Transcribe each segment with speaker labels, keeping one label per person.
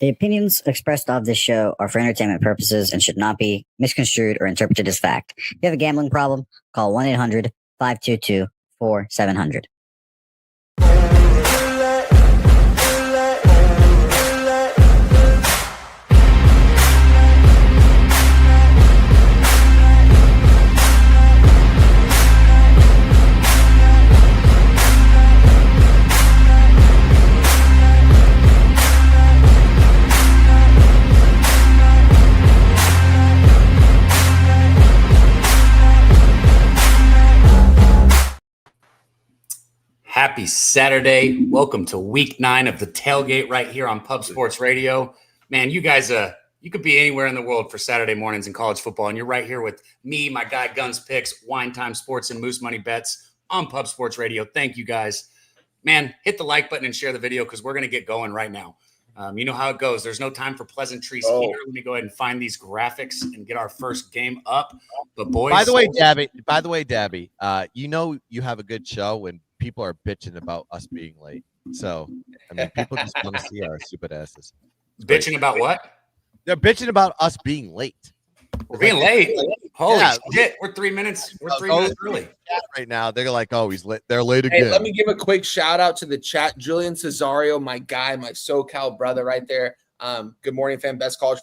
Speaker 1: The opinions expressed of this show are for entertainment purposes and should not be misconstrued or interpreted as fact. If you have a gambling problem, call 1-800-522-4700.
Speaker 2: Happy Saturday. Welcome to week 9 of the Tailgate right here on Pub Sports Radio. Man, you guys, you could be anywhere in the world for Saturday mornings in college football, and you're right here with me, my guy Guns Picks, Wine Time Sports, and Moose Money Bets on Pub Sports Radio. Thank you guys. Man, hit the like button and share the video because we're going to get going right now. You know how it goes. There's no time for pleasantries here. Let me go ahead and find these graphics and get our first game up. But boys,
Speaker 3: By the way, Daby, you know you have a good show when people are bitching about us being late. So, I mean, people just want to see our stupid asses.
Speaker 2: Bitching about what?
Speaker 3: They're bitching about us being late.
Speaker 2: We're being late. Holy shit! We're 3 minutes. We're 3 minutes early
Speaker 3: right now. They're like, "Oh, he's late. They're late again."
Speaker 4: Hey, let me give a quick shout out to the chat. Julian Cesario, my guy, my SoCal brother, right there. Good morning, fam. Best college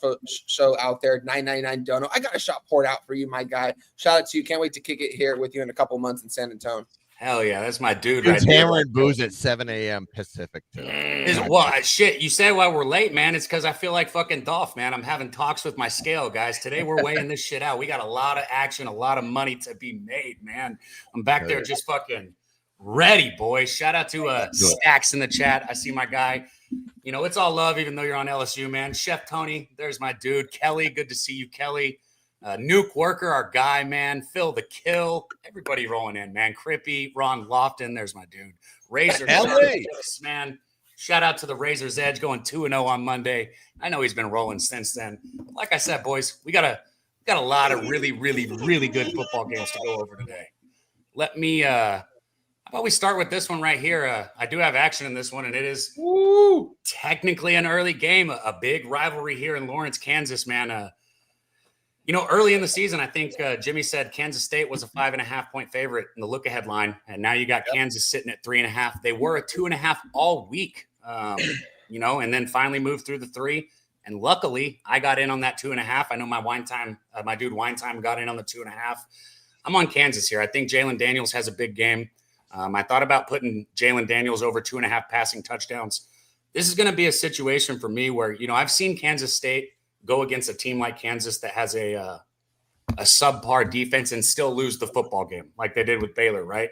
Speaker 4: show out there. 999 Dono. I got a shot poured out for you, my guy. Shout out to you. Can't wait to kick it here with you in a couple months in San Antonio.
Speaker 2: Hell yeah, that's my dude
Speaker 3: He's
Speaker 2: right there.
Speaker 3: hammering booze at 7 a.m. Pacific today.
Speaker 2: Shit, you say why we're late, man. It's because I feel like fucking Dolph, man. I'm having talks with my scale, guys. Today we're weighing this shit out. We got a lot of action, a lot of money to be made, man. I'm back there just fucking ready, boys. Shout out to Stacks in the chat. I see my guy. You know, it's all love, even though you're on LSU, man. Chef Tony, there's my dude. Kelly, good to see you, Kelly. Nuke Worker, our guy, man. Phil the Kill. Everybody rolling in, man. Crippy, Ron Lofton. There's my dude. Razor man. Shout out to the Razor's Edge going 2-0 on Monday. I know he's been rolling since then. Like I said, boys, we got a lot of really, really, really good football games to go over today. Let me how about we start with this one right here? I do have action in this one, and it is technically an early game, a big rivalry here in Lawrence, Kansas, man. You know, early in the season, I think Jimmy said Kansas State was a 5.5-point favorite in the look-ahead line, and now you got Kansas sitting at 3.5. They were a 2.5 all week, you know, and then finally moved through the 3. And luckily, I got in on that 2.5. I know my dude Wine Time got in on the 2.5. I'm on Kansas here. I think Jalen Daniels has a big game. I thought about putting Jalen Daniels over 2.5 passing touchdowns. This is going to be a situation for me where, you know, I've seen Kansas State go against a team like Kansas that has a subpar defense and still lose the football game like they did with Baylor, right?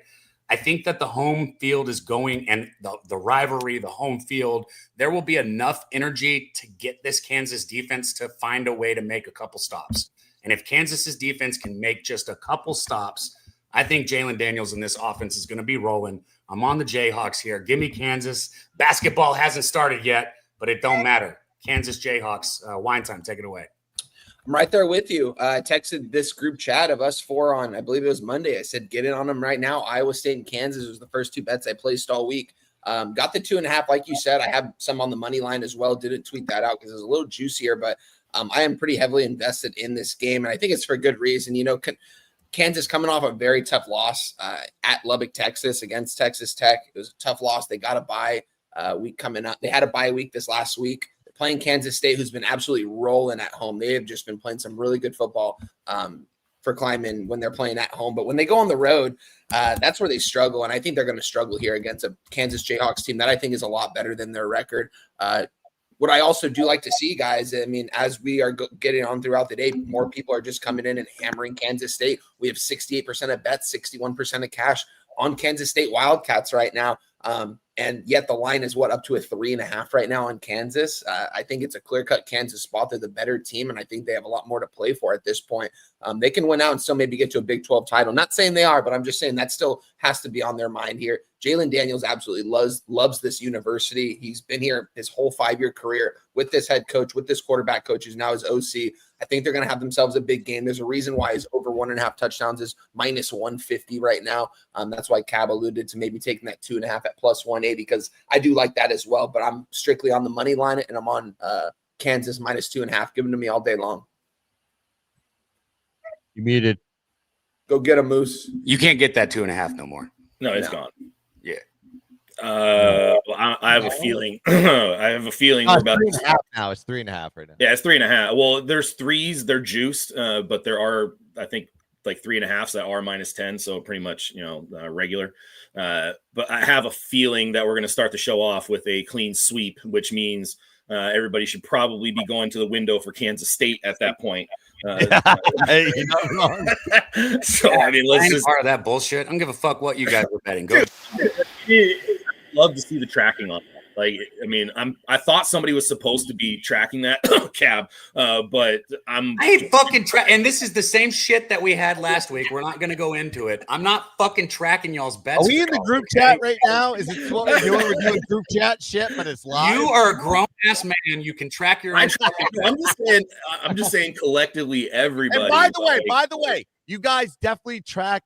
Speaker 2: I think that the home field is going and the rivalry, the home field, there will be enough energy to get this Kansas defense to find a way to make a couple stops. And if Kansas's defense can make just a couple stops, I think Jalen Daniels in this offense is going to be rolling. I'm on the Jayhawks here. Give me Kansas. Basketball hasn't started yet, but it don't matter. Kansas Jayhawks. Wine Time, take it away.
Speaker 4: I'm right there with you. I texted this group chat of us 4 on, I believe it was Monday. I said, get in on them right now. Iowa State and Kansas was the first 2 bets I placed all week. Got the 2.5, like you said. I have some on the money line as well. Didn't tweet that out because it was a little juicier, but I am pretty heavily invested in this game, and I think it's for good reason. You know, Kansas coming off a very tough loss at Lubbock, Texas against Texas Tech. It was a tough loss. They got a bye week coming up. They had a bye week this last week. Playing Kansas State, who's been absolutely rolling at home. They have just been playing some really good football for Kleiman when they're playing at home. But when they go on the road, that's where they struggle. And I think they're going to struggle here against a Kansas Jayhawks team that I think is a lot better than their record. What I also do like to see, guys, I mean, as we are getting on throughout the day, more people are just coming in and hammering Kansas State. We have 68% of bets, 61% of cash on Kansas State Wildcats right now. And yet the line is up to a 3.5 right now on Kansas. I think it's a clear-cut Kansas spot. They're the better team, and I think they have a lot more to play for at this point. They can win out and still maybe get to a Big 12 title. Not saying they are, but I'm just saying that still has to be on their mind here. Jalen Daniels absolutely loves this university. He's been here his whole 5-year career with this head coach, with this quarterback coach who's now his OC. I think they're going to have themselves a big game. There's a reason why his over 1.5 touchdowns is minus 150 right now. That's why Cab alluded to maybe taking that 2.5 at plus 180, because I do like that as well. But I'm strictly on the money line, and I'm on Kansas minus 2.5. Give them to me all day long.
Speaker 3: You muted.
Speaker 4: Go get a Moose.
Speaker 2: You can't get that 2.5 no more.
Speaker 5: No, it's gone.
Speaker 2: Yeah.
Speaker 5: I have a feeling. I have a feeling we're about
Speaker 3: 3.5 now. It's 3.5 right now.
Speaker 5: Yeah, it's 3.5. Well, there's threes, they're juiced, but there are, I think, like 3.5s that are minus 10, so pretty much, regular. But I have a feeling that we're going to start the show off with a clean sweep, which means everybody should probably be going to the window for Kansas State at that point.
Speaker 3: Hey, you're not wrong.
Speaker 5: So I mean, let's just
Speaker 2: part of that bullshit. I don't give a fuck what you guys are betting. Go.
Speaker 5: Love to see the tracking on that. Like, I mean, I thought somebody was supposed to be tracking that Cab, but I
Speaker 2: ain't fucking and this is the same shit that we had last week. We're not going to go into it. I'm not fucking tracking y'all's bets.
Speaker 3: Are we in the group chat right now? Is it what we're doing? We're doing group chat shit, but it's live.
Speaker 2: You are a grown ass man. You can track your own.
Speaker 5: I'm just saying collectively, everybody.
Speaker 3: And by the way, you guys definitely track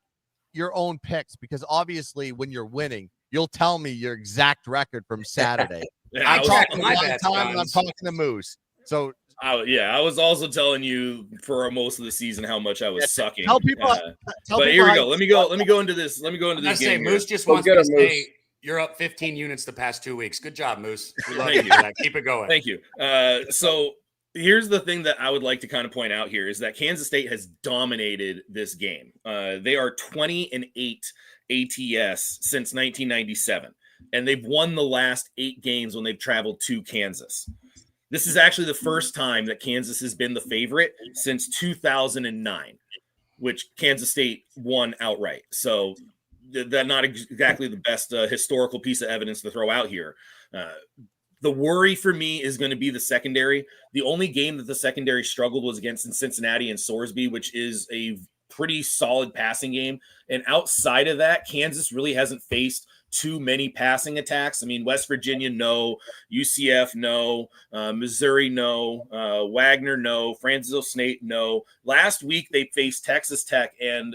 Speaker 3: your own picks, because obviously when you're winning, you'll tell me your exact record from Saturday.
Speaker 2: I track my
Speaker 3: one
Speaker 2: bets.
Speaker 3: time, and I'm talking to Moose. So
Speaker 5: I was also telling you for most of the season how much I was sucking.
Speaker 3: Tell people.
Speaker 5: But here we go. Let me go into this. Let me go into this
Speaker 2: I
Speaker 5: game.
Speaker 2: say Moose just wants to say you're up 15 units the past 2 weeks. Good job, Moose. We love you. Keep it going.
Speaker 5: Thank you. So here's the thing that I would like to kind of point out here is that Kansas State has dominated this game. They are 20-8 ATS since 1997, and they've won the last 8 games when they've traveled to Kansas. This is actually the first time that Kansas has been the favorite since 2009, which Kansas State won outright. So that's not exactly the best historical piece of evidence to throw out here. The worry for me is going to be the secondary. The only game that the secondary struggled was against Cincinnati and Sorsby, which is a pretty solid passing game. And outside of that, Kansas really hasn't faced too many passing attacks. I mean, West Virginia, no. UCF, no. Missouri, no. Wagner, no. Francisco State, no. Last week, they faced Texas Tech, and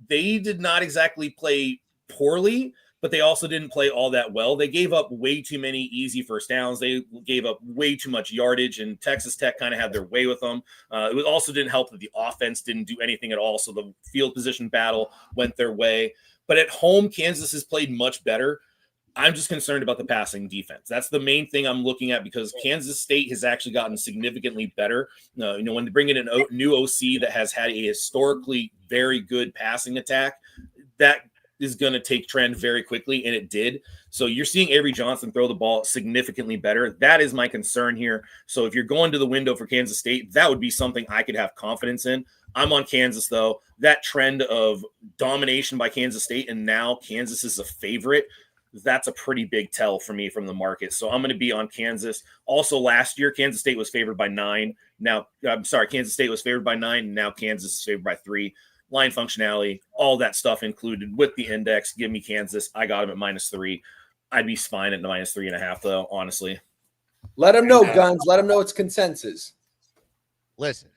Speaker 5: they did not exactly play poorly, but they also didn't play all that well. They gave up way too many easy first downs. They gave up way too much yardage, and Texas Tech kind of had their way with them. It also didn't help that the offense didn't do anything at all, so the field position battle went their way. But at home, Kansas has played much better. I'm just concerned about the passing defense. That's the main thing I'm looking at, because Kansas State has actually gotten significantly better. When they bring in a new OC that has had a historically very good passing attack, that is going to take trend very quickly, and it did. So you're seeing Avery Johnson throw the ball significantly better. That is my concern here. So if you're going to the window for Kansas State, that would be something I could have confidence in. I'm on Kansas, though. That trend of domination by Kansas State, and now Kansas is a favorite, that's a pretty big tell for me from the market. So I'm going to be on Kansas. Also, last year, Kansas State was favored by 9. Kansas State was favored by 9, and now Kansas is favored by 3. Line functionality, all that stuff included with the index. Give me Kansas. I got him at -3. I'd be fine at -3.5, though, honestly.
Speaker 4: Let them know, Guns. Let them know it's consensus.
Speaker 3: Listen,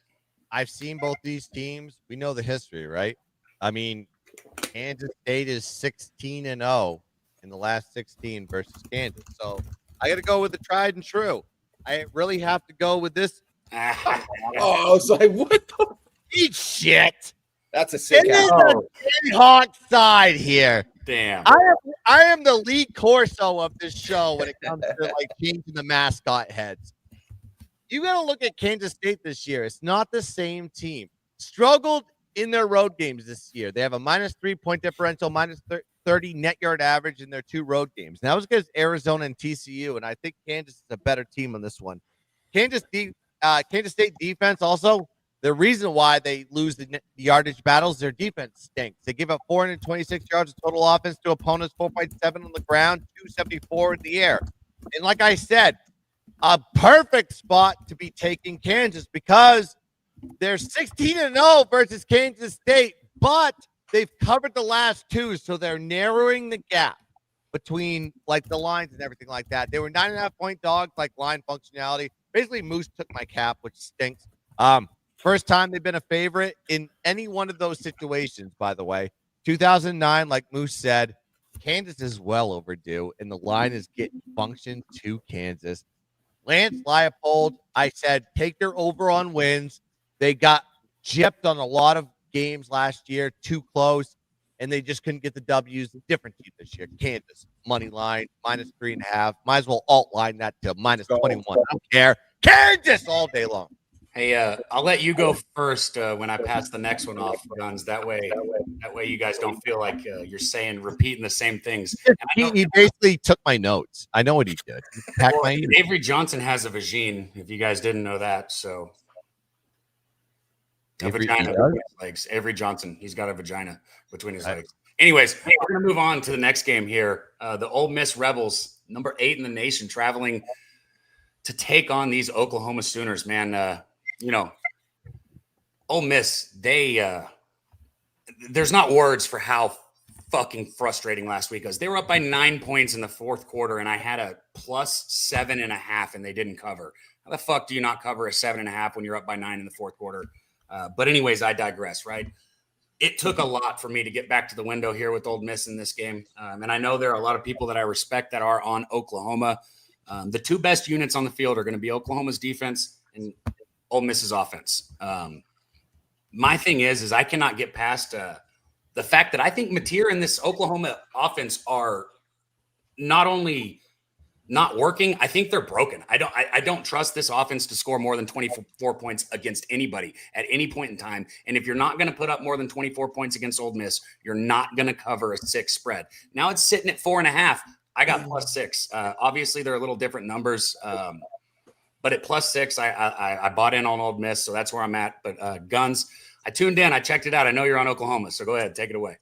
Speaker 3: I've seen both these teams. We know the history, right? I mean, Kansas State is 16-0 in the last 16 versus Kansas. So I got to go with the tried and true. I really have to go with this.
Speaker 4: I was like, what the?
Speaker 3: Eat shit.
Speaker 4: That's a sick
Speaker 3: It is the Hawk side here.
Speaker 2: Damn.
Speaker 3: I am the lead corso of this show when it comes to like changing the mascot heads. You got to look at Kansas State this year. It's not the same team. Struggled in their road games this year. They have a -3 point differential, -30 net yard average in their 2 road games. And that was against Arizona and TCU, and I think Kansas is a better team on this one. Kansas State defense also. The reason why they lose the yardage battles, their defense stinks. They give up 426 yards of total offense to opponents, 4.7 on the ground, 274 in the air. And like I said, a perfect spot to be taking Kansas, because they're 16-0 versus Kansas State, but they've covered the last 2, so they're narrowing the gap. between like the lines and everything like that. They were 9.5-point dogs, like line functionality. Basically, Moose took my cap, which stinks. First time they've been a favorite in any one of those situations, by the way. 2009, like Moose said, Kansas is well overdue, and the line is getting function to Kansas. Lance Leipold, I said, take their over on wins. They got gypped on a lot of games last year, too close, and they just couldn't get the W's. Different team this year. Kansas, money line, -3.5. Might as well alt line that to -21. I don't care. Kansas all day long.
Speaker 2: Hey, I'll let you go first when I pass the next one off, Guns. That way you guys don't feel like you're repeating the same things.
Speaker 3: He basically took my notes. I know what he did.
Speaker 2: Avery Johnson has a vagine, if you guys didn't know that. So a vagina between his legs. Avery Johnson, he's got a vagina between his legs. Anyways, we're going to move on to the next game here. The Ole Miss Rebels, number 8 in the nation, traveling to take on these Oklahoma Sooners, man. Ole Miss, there's not words for how fucking frustrating last week was. They were up by 9 points in the fourth quarter, and I had a +7.5, and they didn't cover. How the fuck do you not cover a 7.5 when you're up by 9 in the fourth quarter? But anyways, I digress, right? It took a lot for me to get back to the window here with Ole Miss in this game. And I know there are a lot of people that I respect that are on Oklahoma. The two best units on the field are going to be Oklahoma's defense and Ole Miss's offense. My thing is I cannot get past the fact that I think Mateer and this Oklahoma offense are not only not working, I think they're broken. I don't trust this offense to score more than 24 points against anybody at any point in time. And if you're not going to put up more than 24 points against Ole Miss, you're not going to cover a 6 spread. Now it's sitting at 4.5. I got +6. Obviously, they're a little different numbers. But at +6, I bought in on Ole Miss, so that's where I'm at. But Guns, I tuned in. I checked it out. I know you're on Oklahoma, so go ahead. Take it away.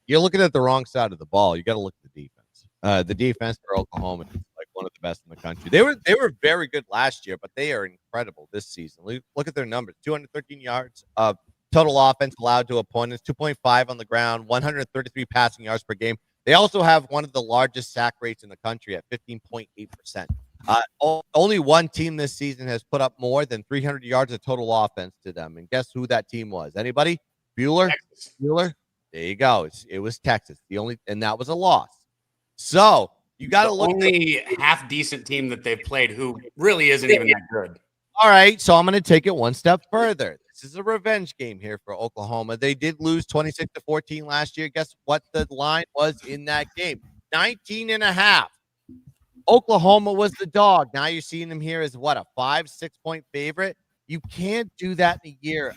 Speaker 3: You're looking at the wrong side of the ball. You got to look at the defense. The defense for Oklahoma is like one of the best in the country. They were very good last year, but they are incredible this season. Look at their numbers. 213 yards of total offense allowed to opponents, 2.5 on the ground, 133 passing yards per game. They also have one of the largest sack rates in the country at 15.8%. Only one team this season has put up more than 300 yards of total offense to them. And guess who that team was? Anybody? Bueller? Bueller? There you go. It was Texas. And that was a loss. So you got to look.
Speaker 2: Only half decent team that they've played who really isn't even that good.
Speaker 3: All right. So I'm going to take it one step further. This is a revenge game here for Oklahoma. They did lose 26-14 last year. Guess what the line was in that game? 19.5. Oklahoma was the dog. Now you're seeing them here as what, a 5-6 point favorite. You can't do that in a year,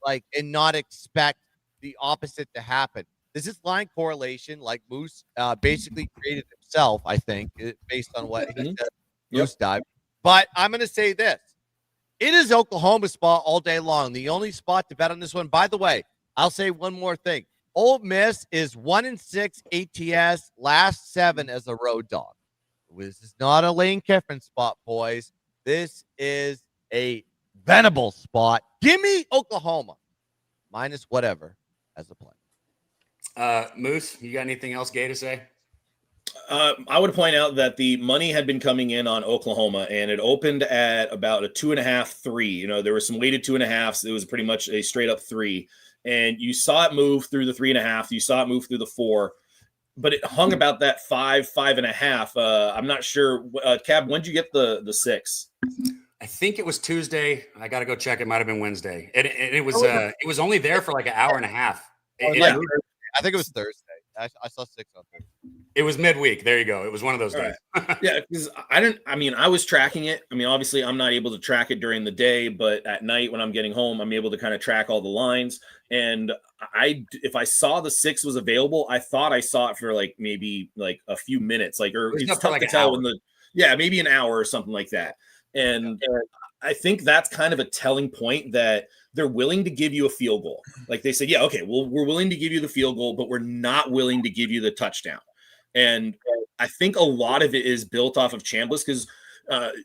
Speaker 3: and not expect the opposite to happen. This is line correlation, like Moose basically created himself, I think, based on what he said. Moose dive. But I'm going to say this: it is Oklahoma's spot all day long. The only spot to bet on this one. By the way, I'll say one more thing: Ole Miss is 1-6 ATS, last 7 as a road dog. This is not a Lane Kiffin spot, boys. This is a Venable spot. Give me Oklahoma minus whatever as a play.
Speaker 2: Moose, you got anything else gay to say?
Speaker 5: I would point out that the money had been coming in on Oklahoma, and it opened at about a 2.5, 3. There were some weighted 2.5s. It was pretty much a straight up 3. And you saw it move through the 3.5. You saw it move through the 4. But it hung about that 5.5. I'm not sure. Cab, when did you get the 6?
Speaker 2: I think it was Tuesday. I got to go check. It might have been Wednesday. It was only there for like an hour and a half.
Speaker 3: I think it was Thursday. I saw 6 on Thursday.
Speaker 2: It was midweek. There you go. It was one of those days.
Speaker 5: Right. Yeah, because I was tracking it. Obviously, I'm not able to track it during the day, but at night when I'm getting home, I'm able to kind of track all the lines. And if I saw the 6 was available, I thought I saw it for maybe a few minutes, or it's tough to tell maybe an hour or something like that. And I think that's kind of a telling point that they're willing to give you a field goal. Like they said, yeah, okay, well, we're willing to give you the field goal, but we're not willing to give you the touchdown. And I think a lot of it is built off of Chambliss, because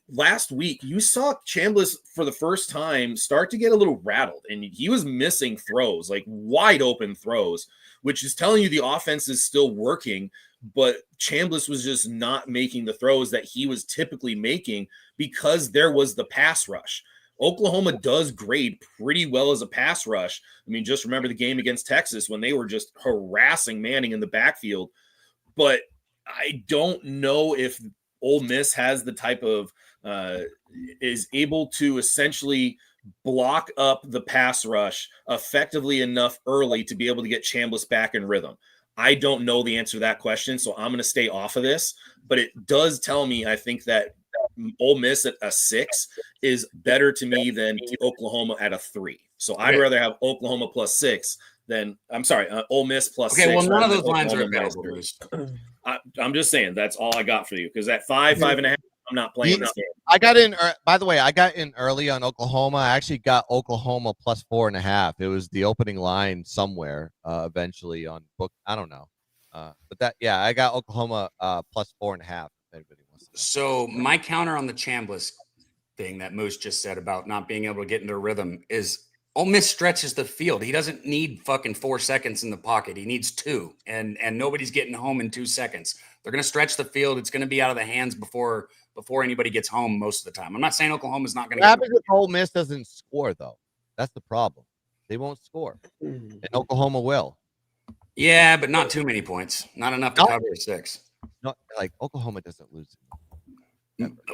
Speaker 5: last week you saw Chambliss for the first time start to get a little rattled, and he was missing throws, like wide open throws, which is telling you the offense is still working. but Chambliss was just not making the throws that he was typically making because there was the pass rush. Oklahoma does grade pretty well as a pass rush. I mean, just remember the game against Texas when they were just harassing Manning in the backfield. But I don't know if Ole Miss has the type of is able to essentially block up the pass rush effectively enough early to be able to get Chambliss back in rhythm. I don't know the answer to that question, so I'm going to stay off of this. But it does tell me, I think, that Ole Miss at a 6 is better to me than Oklahoma at a 3. So I'd rather have Oklahoma plus 6 than Ole Miss plus 6.
Speaker 2: Okay, well, none of those lines are
Speaker 5: Oklahoma
Speaker 2: available, Bruce.
Speaker 5: I'm just saying that's all I got for you because at 5.5, I'm not playing this game.
Speaker 3: I got in. By the way, I got in early on Oklahoma. I actually got Oklahoma plus 4.5. It was the opening line somewhere. Eventually on book. I don't know. I got Oklahoma plus 4.5. If anybody wants to know.
Speaker 2: So my counter on the Chambliss thing that Moose just said about not being able to get into a rhythm is Ole Miss stretches the field. He doesn't need fucking 4 seconds in the pocket. He needs 2, and nobody's getting home in 2 seconds. They're going to stretch the field. It's going to be out of the hands before anybody gets home most of the time. I'm not saying Oklahoma's not going to.
Speaker 3: What happens if Ole Miss doesn't score though? That's the problem. They won't score, and Oklahoma will.
Speaker 2: Yeah, but not too many points. Not enough to cover a 6.
Speaker 3: No, like Oklahoma doesn't lose.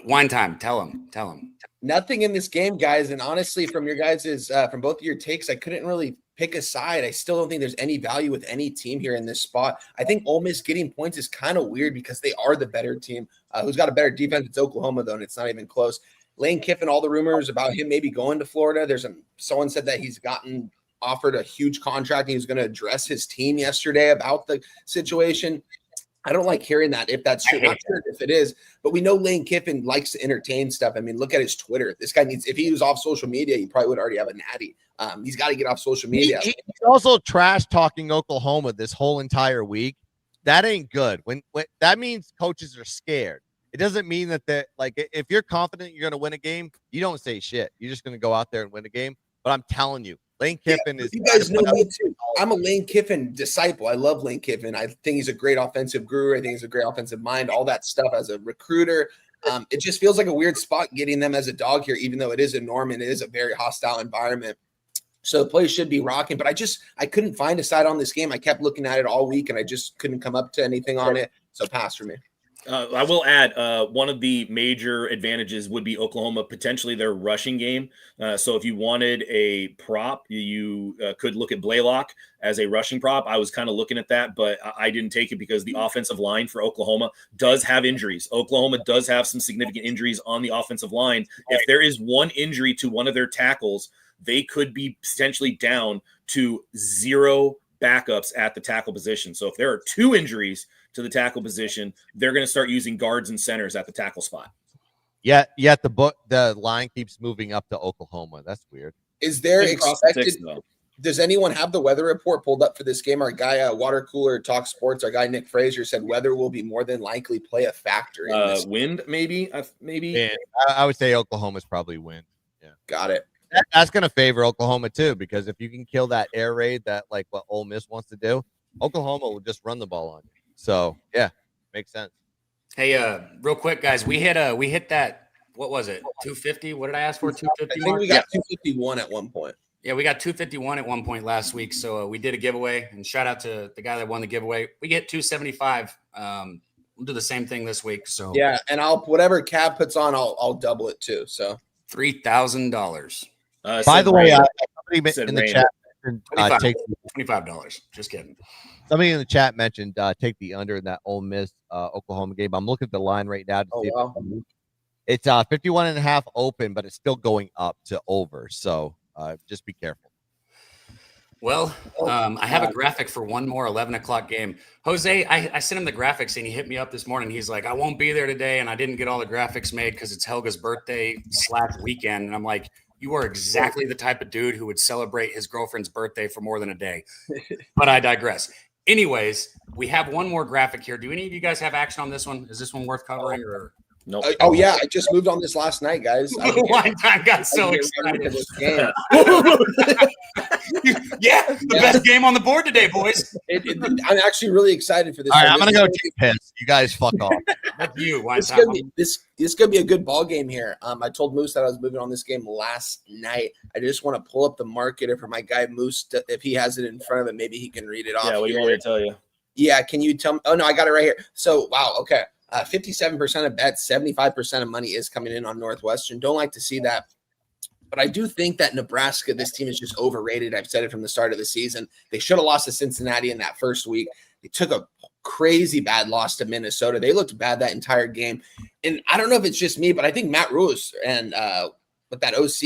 Speaker 2: Wine time. Tell him.
Speaker 4: Nothing in this game, guys. And honestly, from your guys' from both of your takes, I couldn't really pick a side. I still don't think there's any value with any team here in this spot. I think Ole Miss getting points is kind of weird because they are the better team. Who's got a better defense? It's Oklahoma, though, and it's not even close. Lane Kiffin, all the rumors about him maybe going to Florida. Someone said that he's gotten offered a huge contract. He was going to address his team yesterday about the situation. I don't like hearing that if that's true. Not sure if it is, but we know Lane Kiffin likes to entertain stuff. I mean, look at his Twitter. This guy if he was off social media, he probably would already have a natty. He's got to get off social media.
Speaker 3: He's also trash talking Oklahoma this whole entire week. That ain't good. When that means coaches are scared. It doesn't mean that they're like, if you're confident you're going to win a game, you don't say shit. You're just going to go out there and win a game. But I'm telling you, Lane Kiffin is.
Speaker 4: You guys know me too. I'm a Lane Kiffin disciple. I love Lane Kiffin. I think he's a great offensive guru. I think he's a great offensive mind. All that stuff as a recruiter. It just feels like a weird spot getting them as a dog here, even though it is a Norman. It is a very hostile environment. So the place should be rocking. But I couldn't find a side on this game. I kept looking at it all week, and I just couldn't come up to anything on it. So pass for me.
Speaker 5: I will add one of the major advantages would be Oklahoma, potentially their rushing game. So if you wanted a prop, you could look at Blaylock as a rushing prop. I was kind of looking at that, but I didn't take it because the offensive line for Oklahoma does have injuries. Oklahoma does have some significant injuries on the offensive line. If there is one injury to one of their tackles, they could be potentially down to 0 backups at the tackle position. So if there are 2 injuries to the tackle position, they're going to start using guards and centers at the tackle spot.
Speaker 3: Yet the line keeps moving up to Oklahoma. That's weird.
Speaker 4: Is there expected? Does anyone have the weather report pulled up for this game? Our guy, Water Cooler Talk Sports, our guy Nick Frazier said weather will be more than likely play a factor in this.
Speaker 5: Wind, maybe.
Speaker 3: Yeah, I would say Oklahoma's probably wind. Yeah,
Speaker 4: got it.
Speaker 3: That's going to favor Oklahoma too, because if you can kill that air raid, that like what Ole Miss wants to do, Oklahoma will just run the ball on you. So yeah, makes sense.
Speaker 2: Hey, real quick, guys, we hit that. What was it? 250? What did I ask for? 250.
Speaker 4: I think we got 251 at one point.
Speaker 2: Yeah, we got 251 at one point last week. So we did a giveaway, and shout out to the guy that won the giveaway. We get 275. We'll do the same thing this week. So
Speaker 4: yeah, and whatever Cab puts on, I'll double it too. So
Speaker 2: $3,000.
Speaker 3: By the way, somebody in the chat mentioned take
Speaker 2: $25. Just kidding.
Speaker 3: Somebody in the chat mentioned take the under in that Ole Miss Oklahoma game. I'm looking at the line right now to see it's 51.5 open, but it's still going up to over. So just be careful.
Speaker 2: Well, I have a graphic for one more 11 o'clock game. Jose, I sent him the graphics and he hit me up this morning. He's like, I won't be there today. And I didn't get all the graphics made because it's Helga's birthday / weekend. And I'm like, you are exactly the type of dude who would celebrate his girlfriend's birthday for more than a day. But I digress. Anyways, we have one more graphic here. Do any of you guys have action on this one? Is this one worth covering? Or
Speaker 5: Nope.
Speaker 4: Oh yeah, I just moved on this last night, guys.
Speaker 2: One time got so excited.
Speaker 4: This game.
Speaker 2: Yeah, the best game on the board today, boys.
Speaker 4: I'm actually really excited for this.
Speaker 3: All right, I'm gonna go take piss. You guys fuck off.
Speaker 2: That's you. One
Speaker 4: This
Speaker 2: time.
Speaker 4: could be a good ball game here. I told Moose that I was moving on this game last night. I just want to pull up the marketer for my guy Moose. If he has it in front of him, maybe he can read it off.
Speaker 5: Yeah, what do you want me to tell you?
Speaker 4: Yeah, can you tell me? Oh no, I got it right here. So wow, okay. 57% of bets, 75% of money is coming in on Northwestern. Don't like to see that. But I do think that Nebraska, this team is just overrated. I've said it from the start of the season. They should have lost to Cincinnati in that first week. They took a crazy bad loss to Minnesota. They looked bad that entire game. And I don't know if it's just me, but I think Matt Rules and what that OC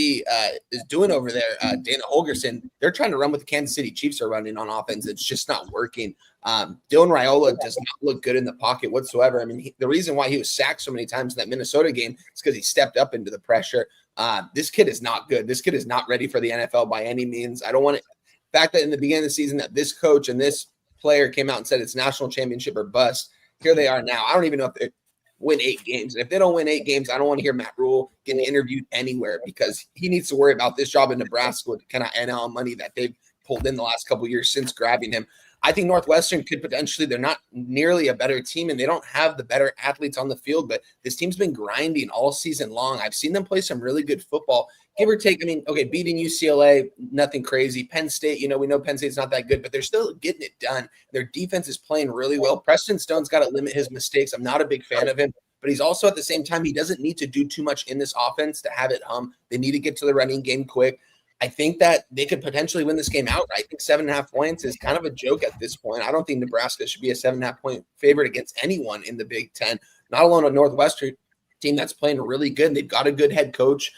Speaker 4: is doing over there, Dana Holgerson, they're trying to run what the Kansas City Chiefs are running on offense. It's just not working. Dylan Raiola does not look good in the pocket whatsoever. I mean, the reason why he was sacked so many times in that Minnesota game is because he stepped up into the pressure. This kid is not good. This kid is not ready for the NFL by any means. I don't want it. The fact that in the beginning of the season that this coach and this player came out and said it's national championship or bust. Here they are now. I don't even know if they win 8 games. And if they don't win 8 games, I don't want to hear Matt Rule getting interviewed anywhere because he needs to worry about this job in Nebraska with the kind of NL money that they've pulled in the last couple of years since grabbing him. I think Northwestern could potentially, they're not nearly a better team and they don't have the better athletes on the field, but this team's been grinding all season long. I've seen them play some really good football, give or take. I mean, okay, beating UCLA, nothing crazy. Penn State, we know Penn State's not that good, but they're still getting it done. Their defense is playing really well. Preston Stone's got to limit his mistakes. I'm not a big fan of him, but he's also at the same time, he doesn't need to do too much in this offense to have it hum. They need to get to the running game quick. I think that they could potentially win this game outright. I think 7.5 points is kind of a joke at this point. I don't think Nebraska should be a 7.5 point favorite against anyone in the Big Ten, not alone a Northwestern team that's playing really good. They've got a good head coach.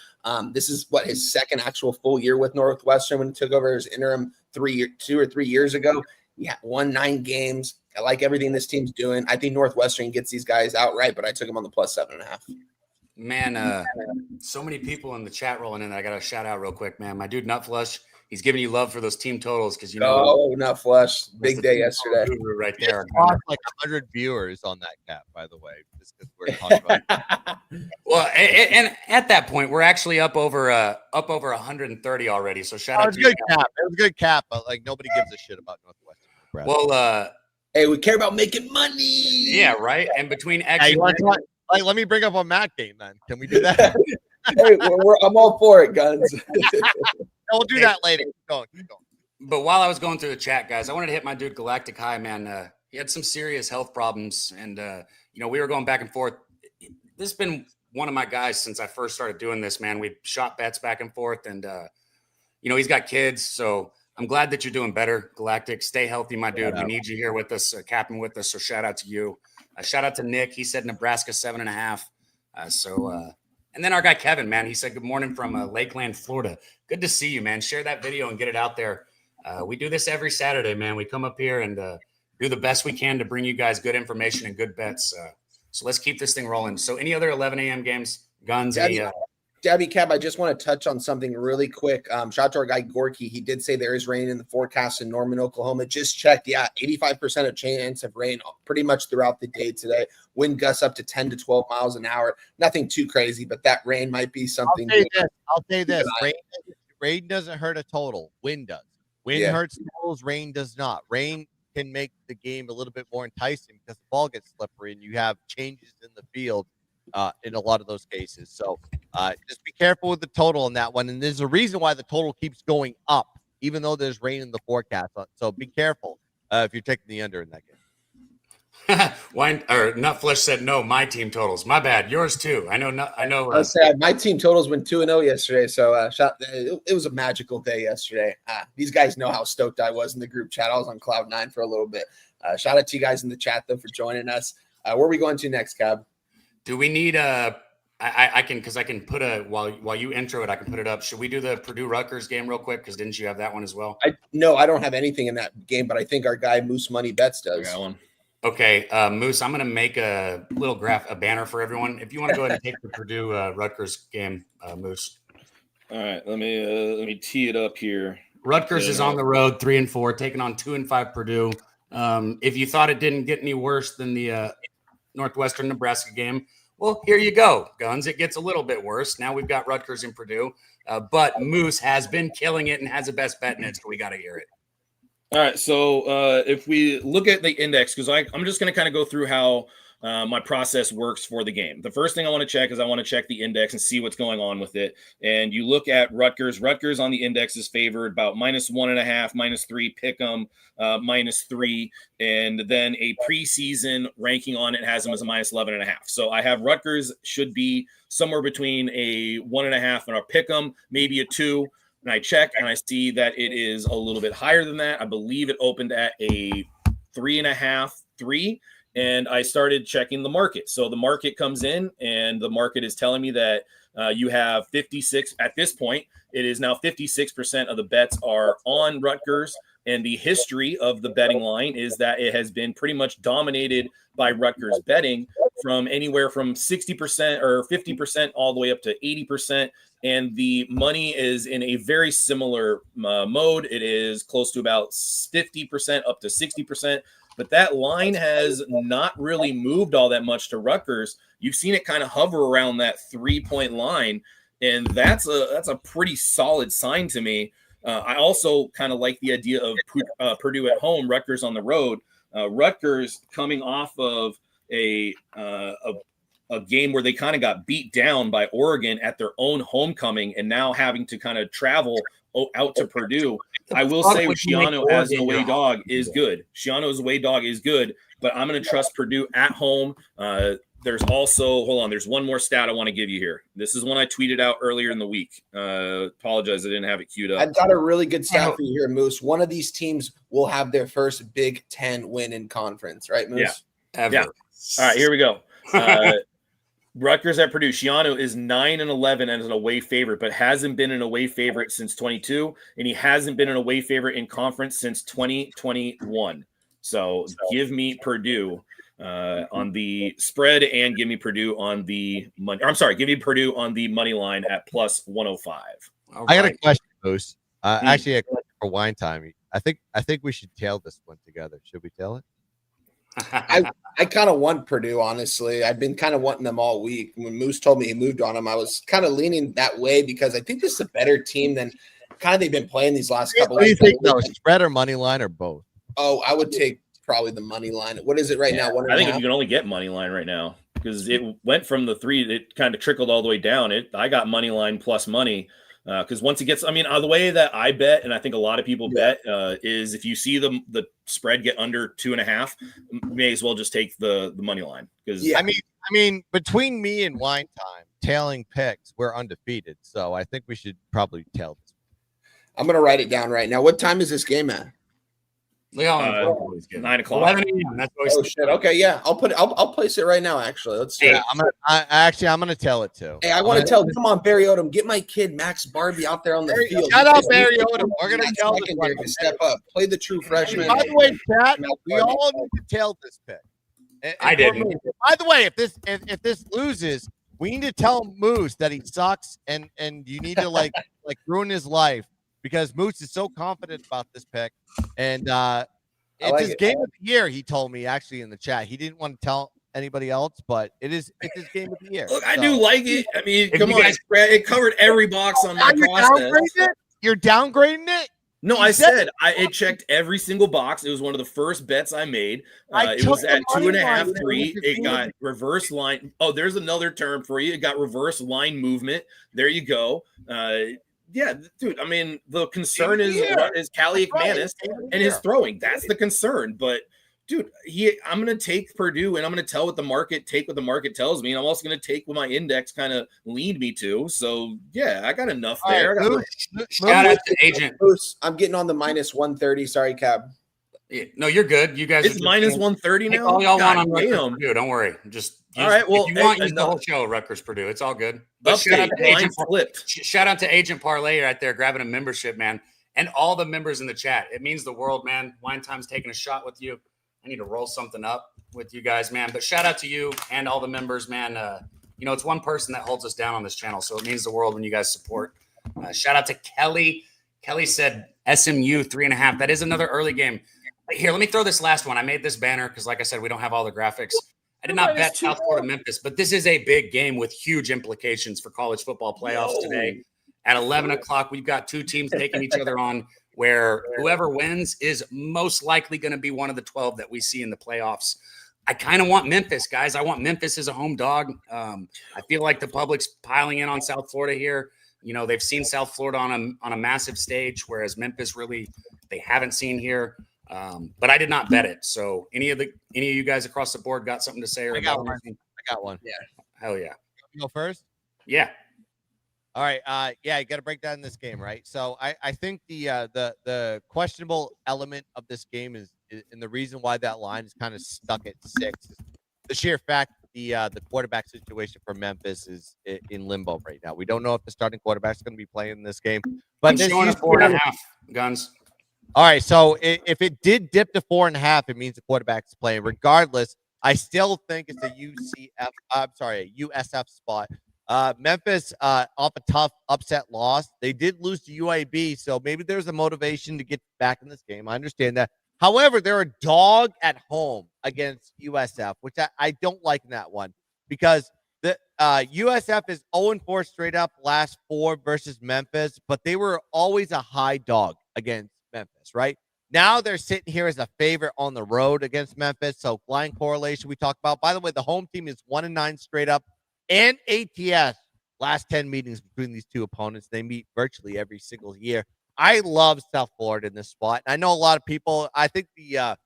Speaker 4: This is his second actual full year with Northwestern when he took over his interim 2 or 3 years ago. He won 9 games. I like everything this team's doing. I think Northwestern gets these guys outright, but I took them on the plus 7.5.
Speaker 2: Man, so many people in the chat rolling in. I got to shout out real quick, man. My dude Nutflush, he's giving you love for those team totals because
Speaker 4: Nutflush, big day yesterday,
Speaker 2: right there.
Speaker 3: Like 100 viewers on that cap, by the way, just because we're talking about.
Speaker 2: Well, and at that point, we're actually up over 130 already. So shout out to
Speaker 3: good cap. It was a good cap, but like nobody gives a shit about Northwestern.
Speaker 2: Well,
Speaker 4: hey, we care about making money.
Speaker 2: Yeah, right. And between
Speaker 3: let me bring up a Matt game then. Can we do that?
Speaker 4: Hey, I'm all for it, Guns.
Speaker 3: We'll do that later. Keep going.
Speaker 2: But while I was going through the chat, guys, I wanted to hit my dude Galactic High, man. He had some serious health problems, and we were going back and forth. This has been one of my guys since I first started doing this, man. We shot bets back and forth, and he's got kids, so I'm glad that you're doing better, Galactic. Stay healthy, my dude. We need you here with us, capping with us. So shout out to you. Shout out to Nick. He said Nebraska 7.5. And then our guy Kevin, man, he said good morning from Lakeland, Florida. Good to see you, man. Share that video and get it out there. We do this every Saturday, man. We come up here and do the best we can to bring you guys good information and good bets. So let's keep this thing rolling. So any other 11 a.m. games, Guns?
Speaker 4: Daby Cab, I just want to touch on something really quick. Shout out to our guy Gorky. He did say there is rain in the forecast in Norman, Oklahoma. Just checked. Yeah, 85% of chance of rain pretty much throughout the day today. Wind gusts up to 10 to 12 miles an hour. Nothing too crazy, but that rain might be something.
Speaker 3: I'll say this. Rain doesn't hurt a total. Wind does. Wind hurts totals. Rain does not. Rain can make the game a little bit more enticing because the ball gets slippery and you have changes in the field in a lot of those cases. So just be careful with the total on that one. And there's a reason why the total keeps going up, even though there's rain in the forecast. So be careful if you're taking the under in that game.
Speaker 2: Nutflesh said no. My team totals. My bad. Yours too. I know.
Speaker 4: My team totals went 2-0 yesterday. So it was a magical day yesterday. These guys know how stoked I was in the group chat. I was on cloud 9 for a little bit. Shout out to you guys in the chat though for joining us. Where are we going to next, Cab?
Speaker 2: Do we need I can put while you intro it, I can put it up. Should we do the Purdue Rutgers game real quick? Because didn't you have that one as well?
Speaker 4: No, I don't have anything in that game, but I think our guy Moose Money Bets does.
Speaker 5: I got one.
Speaker 2: Okay, Moose, I'm going to make a little a banner for everyone. If you want to go ahead and take the Purdue Rutgers game, Moose.
Speaker 5: All right, let me tee it up here.
Speaker 2: Rutgers is on the road, 3-4, taking on 2-5 Purdue. If you thought it didn't get any worse than the Northwestern Nebraska game, Well, here you go, Guns. It gets a little bit worse. Now we've got Rutgers and Purdue, but Moose has been killing it and has the best bet in it, so we got to hear it.
Speaker 5: All right, so if we look at the index, because I'm just going to kind of go through how my process works for the game. The first thing I want to check is I want to check the index and see what's going on with it. And you look at Rutgers. Rutgers on the index is favored about -1.5, -3, pick'em, -3, and then a preseason ranking on it has them as a -11.5. So I have Rutgers should be somewhere between a 1.5 and a pick'em, maybe a 2. And I check and I see that it is a little bit higher than that. I believe it opened at a 3.5, 3. And I started checking the market. So the market comes in and the market is telling me that you have 56 at this point. It is now 56% of the bets are on Rutgers. And the history of the betting line is that it has been pretty much dominated by Rutgers betting from anywhere from 60% or 50% all the way up to 80%. And the money is in a very similar mode. It is close to about 50% up to 60%. But that line has not really moved all that much to Rutgers. You've seen it kind of hover around that 3-point line, and that's a pretty solid sign to me. I also kind of like the idea of Purdue at home, Rutgers on the road. Rutgers coming off of a game where they kind of got beat down by Oregon at their own homecoming, and now having to kind of travel out to Purdue. I will say Shiano as an away dog is good. Shiano's away dog is good, but I'm going to trust Purdue at home. There's also, hold on, there's one more stat I want to give you here. This is one I tweeted out earlier in the week. Apologize, I didn't have it queued up.
Speaker 4: I've got a really good stat for you here, Moose. One of these teams will have their first Big Ten win in conference, right, Moose?
Speaker 5: Yeah. Ever. Yeah. All right, here we go. Rutgers at Purdue. Shiano is 9-11 as an away favorite, but hasn't been an away favorite since 22, and he hasn't been an away favorite in conference since 2021. So give me Purdue on the spread, and give me Purdue on the money. I'm sorry, give me Purdue on the money line at +105.
Speaker 3: I got a question, Moose. Actually, a question for wine time. I think we should tail this one together. Should we tail it?
Speaker 4: I kind of want Purdue, honestly. I've been kind of wanting them all week. When Moose told me he moved on them, I was kind of leaning that way because I think this is a better team than kind of they've been playing these last couple of weeks.
Speaker 3: What do you think, though? Spread or money line or both?
Speaker 4: Oh, I would take probably the money line. What is it right now?
Speaker 5: I think you can only get money line right now because it went from the 3, it kind of trickled all the way down. I got money line plus money. Because once it gets, the way that I bet, and I think a lot of people bet, is if you see the spread get under 2.5, may as well just take the money line. Because
Speaker 3: I mean, between me and Wine Time tailing picks, we're undefeated. So I think we should probably tail this.
Speaker 4: I'm gonna write it down right now. What time is this game at?
Speaker 5: 9 o'clock.
Speaker 2: 11 a.m. That's
Speaker 4: oh shit. Okay, yeah. I'll place it right now. Actually, let's do it.
Speaker 3: I'm gonna tell it too.
Speaker 4: Hey, I want to tell. Come on, Barry Odom, get my kid Max Barbie out there on the field.
Speaker 3: Shout out Barry Odom. We're gonna tell this one
Speaker 4: to step up, play the true freshman.
Speaker 3: By the way, Pat, we all need to tail this pick.
Speaker 2: I didn't.
Speaker 3: By the way, if this loses, we need to tell Moose that he sucks, and you need to like ruin his life. Because Moose is so confident about this pick. And it's his game of the year, he told me, actually, in the chat. He didn't want to tell anybody else, but it's his game of the year.
Speaker 5: Look, I do like it. I mean, come on. It covered every box on my process.
Speaker 3: You're downgrading it?
Speaker 5: No, I said it checked every single box. It was one of the first bets I made. It was at 2.5, 3. It got reverse line. Oh, there's another term for you. It got reverse line movement. There you go. Yeah, dude. I mean, the concern is Callie McManus and his throwing. That's the concern. But, dude, I'm going to take Purdue, and I'm going to tell what the market tells me. And I'm also going to take what my index kind of leaned me to. So, yeah, I got enough there.
Speaker 2: Right, shout out to Agent.
Speaker 4: Bruce, I'm getting on the -130. Sorry, Cab.
Speaker 2: Yeah, no, you're good. You guys.
Speaker 5: It's -130 now.
Speaker 2: All y'all want on Purdue. Don't worry. All
Speaker 5: right. Well,
Speaker 2: if you want, use the whole show. Rutgers, Purdue. It's all good. But shout out to Agent Parlay right there, grabbing a membership, man, and all the members in the chat. It means the world, man. Wine Time's taking a shot with you. I need to roll something up with you guys, man. But shout out to you and all the members, man. It's one person that holds us down on this channel, so it means the world when you guys support. Shout out to Kelly. Kelly said SMU 3.5. That is another early game. Here, let me throw this last one. I made this banner because, like I said, we don't have all the graphics. I did not bet South Florida Memphis, but this is a big game with huge implications for college football playoffs today. At 11 o'clock, we've got two teams taking each other on, where whoever wins is most likely going to be one of the 12 that we see in the playoffs. I kind of want Memphis, guys. I want Memphis as a home dog. I feel like the public's piling in on South Florida here. You know, they've seen South Florida on a massive stage, whereas Memphis really they haven't seen here. But I did not bet it. So any of you guys across the board got something to say? Or
Speaker 3: I got one.
Speaker 4: Yeah.
Speaker 3: Hell yeah. You go first?
Speaker 2: Yeah.
Speaker 3: All right. Yeah, you got to break down this game, right? So I think the questionable element of this game is and the reason why that line is kind of stuck at 6 is the sheer fact the quarterback situation for Memphis is in limbo right now. We don't know if the starting quarterback is going to be playing in this game. But
Speaker 2: I'm showing a 4.5 guns.
Speaker 3: All right. So if it did dip to 4.5, it means the quarterback's playing. Regardless, I still think it's a USF spot. Memphis off a tough upset loss. They did lose to UAB, so maybe there's a motivation to get back in this game. I understand that. However, they're a dog at home against USF, which I don't like in that one because the USF is 0-4 straight up last 4 versus Memphis, but they were always a high dog against Memphis, right? Now they're sitting here as a favorite on the road against Memphis. So line correlation we talked about. By the way, the home team is 1-9 straight up and ATS last 10 meetings between these two opponents. They meet virtually every single year. I love South Florida in this spot. I know a lot of people. I think the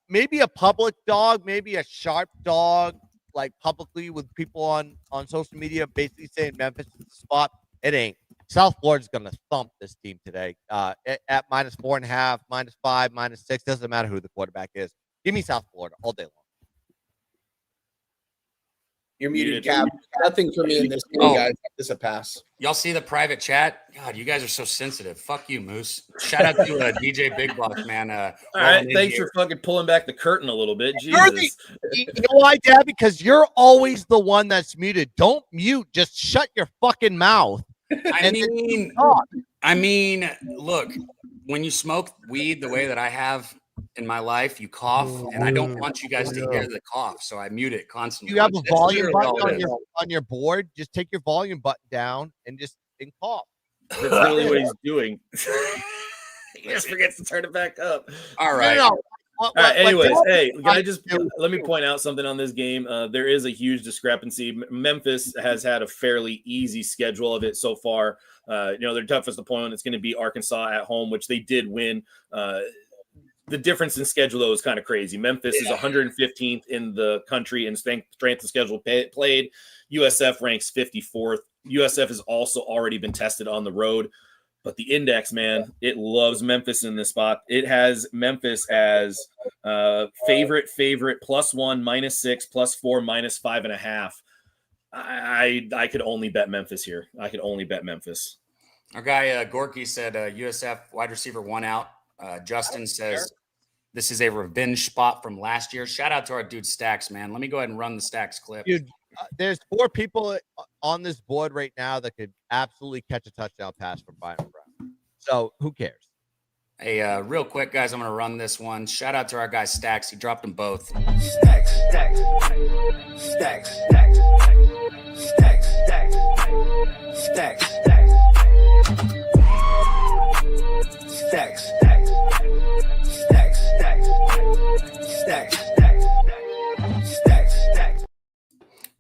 Speaker 3: maybe a public dog, maybe a sharp dog, like publicly with people on social media, basically saying Memphis is the spot. It ain't. South Florida's going to thump this team today at -4.5, -5, -6. Doesn't matter who the quarterback is. Give me South Florida all day long.
Speaker 4: You're muted, Cab. Nothing for me in this game, guys. This is a pass.
Speaker 2: Y'all see the private chat? God, you guys are so sensitive. Fuck you, Moose. Shout out to DJ Big Boss, man.
Speaker 5: All right, thanks for fucking pulling back the curtain a little bit. Jesus.
Speaker 3: You know why, Dad? Because you're always the one that's muted. Don't mute. Just shut your fucking mouth.
Speaker 2: I mean, look, when you smoke weed the way that I have in my life, you cough, and I don't want you guys to hear the cough, so I mute it constantly.
Speaker 3: You have a volume button on your board. Just take your volume button down and cough.
Speaker 5: That's really what he's doing. He just forgets to turn it back up.
Speaker 2: All right.
Speaker 5: All right, anyways, hey, let me point out something on this game. There is a huge discrepancy. Memphis has had a fairly easy schedule of it so far. Their toughest opponent is going to be Arkansas at home, which they did win. The difference in schedule, though, is kind of crazy. Memphis is 115th in the country in strength of schedule played. USF ranks 54th. USF has also already been tested on the road. But the index, man, it loves Memphis in this spot. It has Memphis as favorite, +1, -6, +4, -5.5. I could only bet Memphis here. I could only bet Memphis.
Speaker 2: Our guy Gorky said USF wide receiver 1 out. Justin says this is a revenge spot from last year. Shout out to our dude Stacks, man. Let me go ahead and run the Stacks clip.
Speaker 3: Dude, there's 4 people on this board right now that could absolutely catch a touchdown pass from Byron Brown. So who cares?
Speaker 2: Hey, real quick, guys, I'm going to run this one. Shout out to our guy Stacks. He dropped them both.
Speaker 6: Stacks.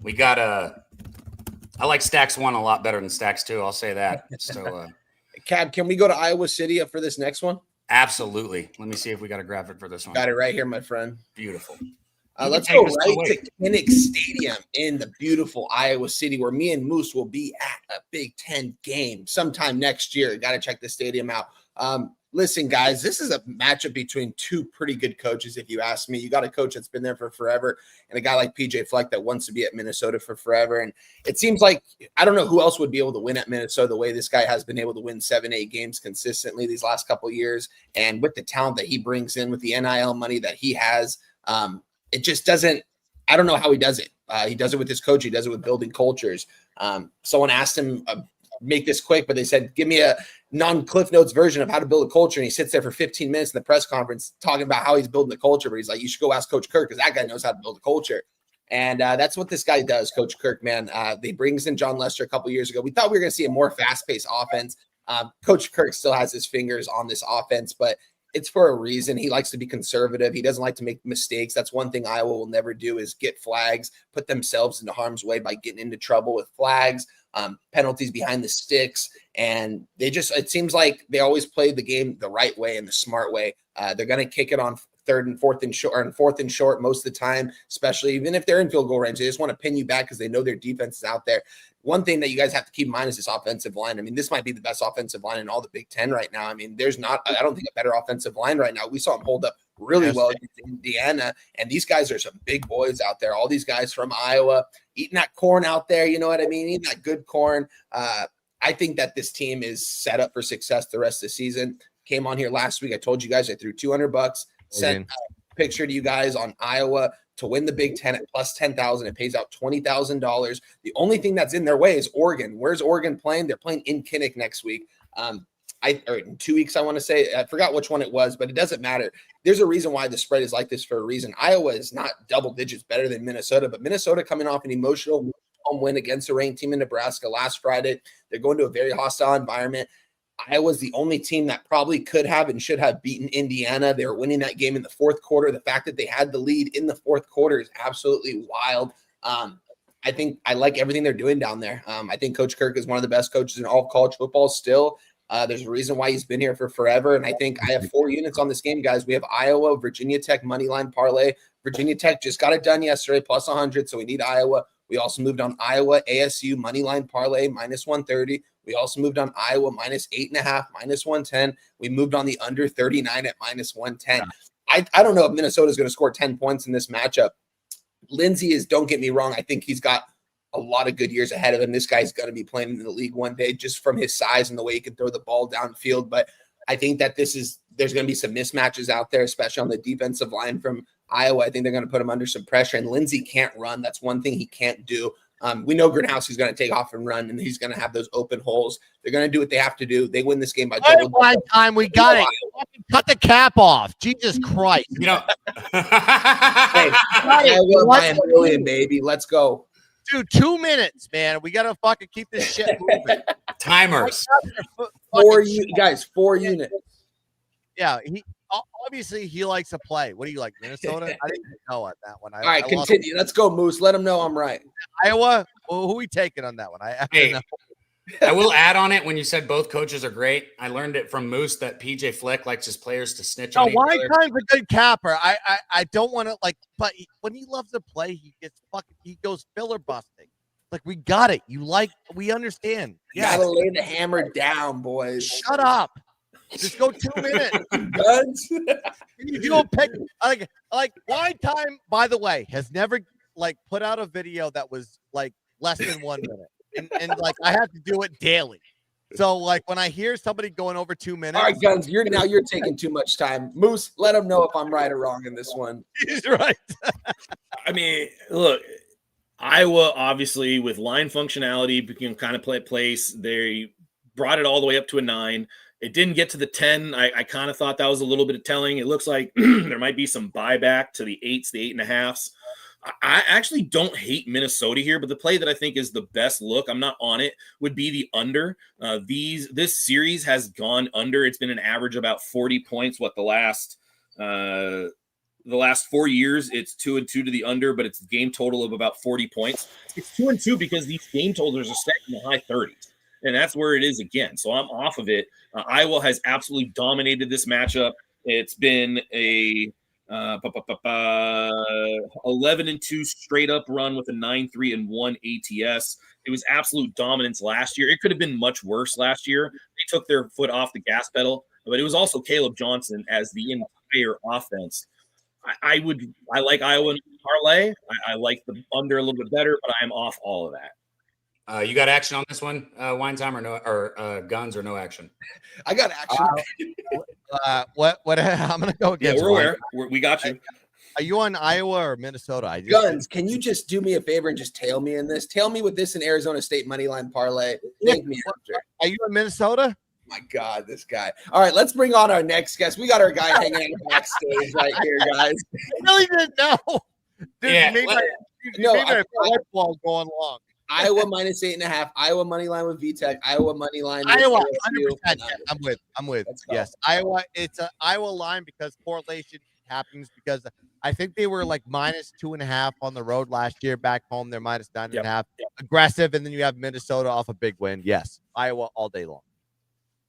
Speaker 2: We got I like Stacks 1 a lot better than Stacks 2. I'll say that. So,
Speaker 4: Cab, can we go to Iowa City for this next one?
Speaker 2: Absolutely. Let me see if we got a graphic for this one.
Speaker 4: Got it right here, my friend.
Speaker 2: Beautiful.
Speaker 4: Let's go right to Kinnick Stadium in the beautiful Iowa City, where me and Moose will be at a Big Ten game sometime next year. Got to check the stadium out. Listen, guys, this is a matchup between 2 pretty good coaches, if you ask me. You got a coach that's been there for forever and a guy like PJ Fleck that wants to be at Minnesota for forever. And it seems like I don't know who else would be able to win at Minnesota the way this guy has been able to win 7-8 games consistently these last couple of years. And with the talent that he brings in, with the NIL money that he has, it just doesn't – I don't know how he does it. He does it with his coach. He does it with building cultures. Someone asked him make this quick, but they said, give me a non-Cliff Notes version of how to build a culture. And he sits there for 15 minutes in the press conference talking about how he's building the culture. But he's like, you should go ask Coach Kirk because that guy knows how to build a culture. And that's what this guy does, Coach Kirk, man. They brings in John Lester a couple years ago. We thought we were going to see a more fast-paced offense. Coach Kirk still has his fingers on this offense, but it's for a reason. He likes to be conservative. He doesn't like to make mistakes. That's one thing Iowa will never do is get flags, put themselves into harm's way by getting into trouble with flags, penalties behind the sticks. And it seems like they always play the game the right way and the smart way. They're going to kick it on third and fourth and short, or fourth and short most of the time, especially even if they're in field goal range. They just want to pin you back because they know their defense is out there. One thing that you guys have to keep in mind is this offensive line. I mean, this might be the best offensive line in all the Big Ten right now. I mean, I don't think a better offensive line right now. We saw them hold up really well against Indiana, and these guys are some big boys out there. All these guys from Iowa eating that corn out there, you know what I mean? Eating that good corn. I think that this team is set up for success the rest of the season. Came on here last week. I told you guys I threw $200, sent a picture to you guys on Iowa to win the Big Ten at plus 10,000. It pays out $20,000. The only thing that's in their way is Oregon. Where's Oregon playing? They're playing in Kinnick next week. Or in 2 weeks, I want to say. I forgot which one it was, but it doesn't matter. There's a reason why the spread is like this for a reason. Iowa is not double digits better than Minnesota, but Minnesota coming off an emotional home win against a ranked team in Nebraska last Friday. They're going to a very hostile environment. Iowa's the only team that probably could have and should have beaten Indiana. They were winning that game in the fourth quarter. The fact that they had the lead in the fourth quarter is absolutely wild. I think I like everything they're doing down there. I think Coach Kirk is one of the best coaches in all of college football still. There's a reason why he's been here for forever. And I think I have 4 units on this game, guys. We have Iowa, Virginia Tech, moneyline parlay. Virginia Tech just got it done yesterday, plus 100. So we need Iowa. We also moved on Iowa, ASU, moneyline parlay, minus 130. We also moved on Iowa, minus 8.5, minus 110. We moved on the under 39 at minus 110. I don't know if Minnesota is going to score 10 points in this matchup. Lindsey is, don't get me wrong, I think he's got a lot of good years ahead of him. This guy's going to be playing in the league one day just from his size and the way he can throw the ball downfield. But I think that there's going to be some mismatches out there, especially on the defensive line from Iowa. I think they're going to put him under some pressure. And Lindsey can't run. That's one thing he can't do. We know Gronowski's going to take off and run, and he's going to have those open holes. They're going to do what they have to do. They win this game by double.
Speaker 3: One time we got it. Cut the cap off. Jesus Christ.
Speaker 2: You know,
Speaker 4: Hey, Iowa by a million, baby. Let's go.
Speaker 3: Dude, 2 minutes, man. We got to fucking keep this shit moving.
Speaker 2: timers.
Speaker 4: 4 units.
Speaker 3: Yeah, obviously he likes to play. What do you like, Minnesota? I didn't know on that one.
Speaker 4: All right, continue. Let's go, Moose. Let them know I'm right.
Speaker 3: Iowa, who are we taking on that one? I don't know.
Speaker 2: I will add on it when you said both coaches are great. I learned it from Moose that PJ Fleck likes his players to snitch on each other.
Speaker 3: Winetime's a good capper. I don't want to but when he loves to play, he goes filler busting. Like, we got it. We understand.
Speaker 4: Yeah, gotta lay the hammer down, boys.
Speaker 3: Shut up. Just go 2 minutes.
Speaker 4: Guns.
Speaker 3: You don't pick like Wine Time, by the way, has never put out a video that was less than 1 minute. And I have to do it daily. So when I hear somebody going over 2 minutes.
Speaker 4: All right, Guns, you're taking too much time. Moose, let them know if I'm right or wrong in this one.
Speaker 3: He's right.
Speaker 5: I mean, look, Iowa, obviously, with line functionality, can kind of play place. They brought it all the way up to a 9. It didn't get to the 10. I kind of thought that was a little bit of telling. It looks like there might be some buyback to the 8s, the 8.5s. I actually don't hate Minnesota here, but the play that I think is the best look, I'm not on it, would be the under. This series has gone under. It's been an average about 40 points. The last 4 years, it's 2-2 to the under, but it's a game total of about 40 points. It's 2-2 because these game totals are set in the high 30s. And that's where it is again. So I'm off of it. Iowa has absolutely dominated this matchup. It's been a 11-2 straight up run with a 9-3-1 ATS. It was absolute dominance last year. It could have been much worse last year. They took their foot off the gas pedal, but it was also Caleb Johnson as the entire offense. I like Iowa in parlay. I like the under a little bit better, but I am off all of that.
Speaker 2: You got action on this one, Wine Time, or Guns, or no action?
Speaker 4: I got action.
Speaker 3: What? I'm gonna go against.
Speaker 5: Yeah, we're aware. We got you.
Speaker 3: Are you on Iowa or Minnesota?
Speaker 4: Guns, can you just do me a favor and just tail me in this? Tail me with this in Arizona State money line parlay. Thank me after.
Speaker 3: Are you in Minnesota?
Speaker 4: My God, this guy. All right, let's bring on our next guest. We got our guy hanging out backstage right here, guys.
Speaker 3: I really didn't know. Dude,
Speaker 2: Yeah,
Speaker 3: you made my ball going long.
Speaker 4: Iowa minus 8.5. Iowa money line with VTech. Iowa money line.
Speaker 3: Iowa,
Speaker 4: with
Speaker 3: 100%. Yeah, I'm with. Yes, Iowa. It's an Iowa line because correlation happens because I think they were like minus 2.5 on the road last year. Back home, they're minus 9.5. Yep. Aggressive, and then you have Minnesota off a big win. Yes, Iowa all day long.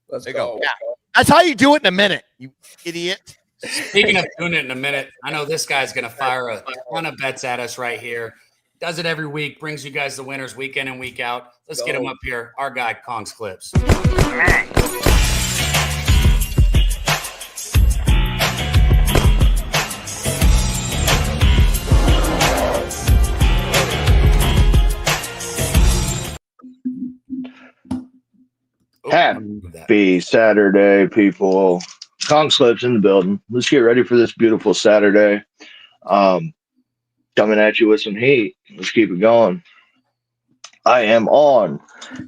Speaker 4: Let's go.
Speaker 3: Yeah, that's how you do it in a minute, you idiot.
Speaker 2: Speaking of doing it in a minute, I know this guy's going to fire a ton of bets at us right here. Does it every week, brings you guys the winners week in and week out. Let's get him up here. Our guy, Kong's Clips.
Speaker 6: Happy Saturday, people. Kong Slips in the building. Let's get ready for this beautiful Saturday. Coming at you with some heat. Let's keep it going. I am on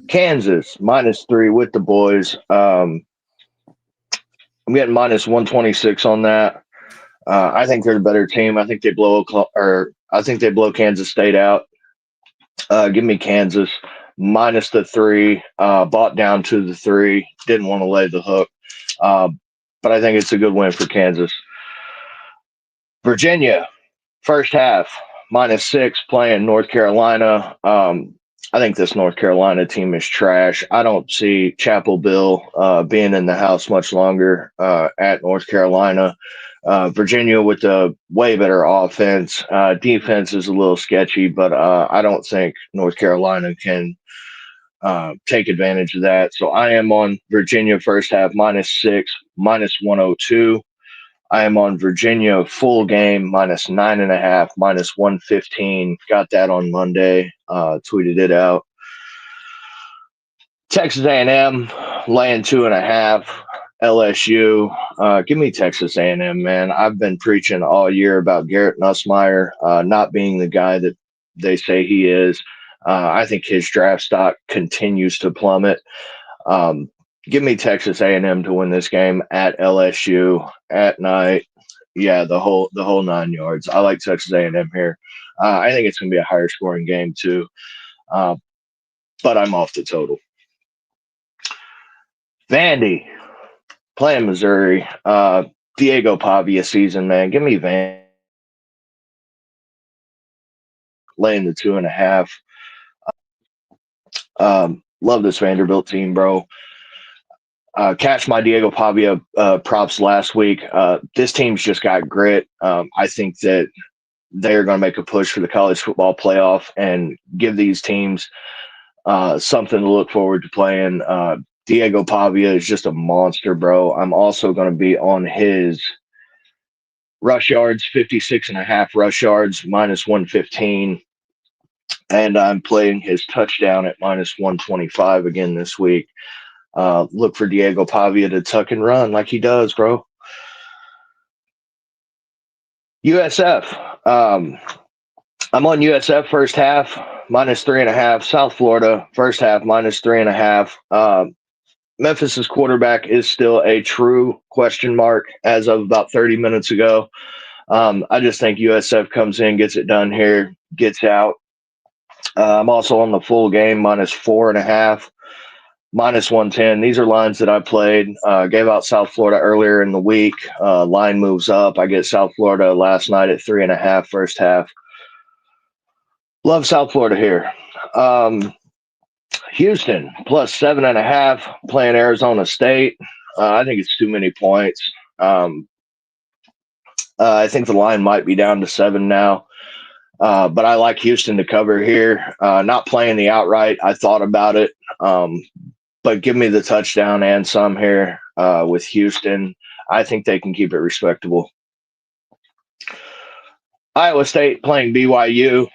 Speaker 6: Kansas -3 with the boys. I'm getting -126 on that. I think they're the better team. I think they blow Kansas State out. Give me Kansas minus the 3. Bought down to the 3. Didn't want to lay the hook. But I think it's a good win for Kansas. Virginia, first half, -6, playing North Carolina. I think this North Carolina team is trash. I don't see Chapel Bill being in the house much longer at North Carolina. Virginia with a way better offense. Defense is a little sketchy, but I don't think North Carolina can take advantage of that. So I am on Virginia first half -6, -102. I am on Virginia full game -9.5, -115. Got that on Monday. Tweeted it out. Texas A&M laying 2.5. LSU. Give me Texas A&M, man. I've been preaching all year about Garrett Nussmeier not being the guy that they say he is. I think his draft stock continues to plummet. Give me Texas A&M to win this game at LSU at night. Yeah, the whole 9 yards. I like Texas A&M here. I think it's going to be a higher scoring game too. But I'm off the total. Vandy playing Missouri. Diego Pavia season, man. Give me Vandy laying the 2.5. Love this Vanderbilt team, bro. Catch my Diego Pavia props last week. This team's just got grit. I think that they're going to make a push for the college football playoff and give these teams something to look forward to playing. Diego Pavia is just a monster, bro. I'm also going to be on his rush yards, 56.5 rush yards, -115. And I'm playing his touchdown at -125 again this week. Look for Diego Pavia to tuck and run like he does, bro. USF. I'm on USF first half, -3.5. South Florida, first half, -3.5. Memphis's quarterback is still a true question mark as of about 30 minutes ago. I just think USF comes in, gets it done here, gets out. I'm also on the full game, -4.5. -110. These are lines that I played. Gave out South Florida earlier in the week. Line moves up. I get South Florida last night at 3.5 first half. Love South Florida here. Houston +7.5 playing Arizona State. I think it's too many points. I think the line might be down to 7 now. But I like Houston to cover here. Not playing the outright. I thought about it. But give me the touchdown and some here with Houston. I think they can keep it respectable. Iowa State playing BYU.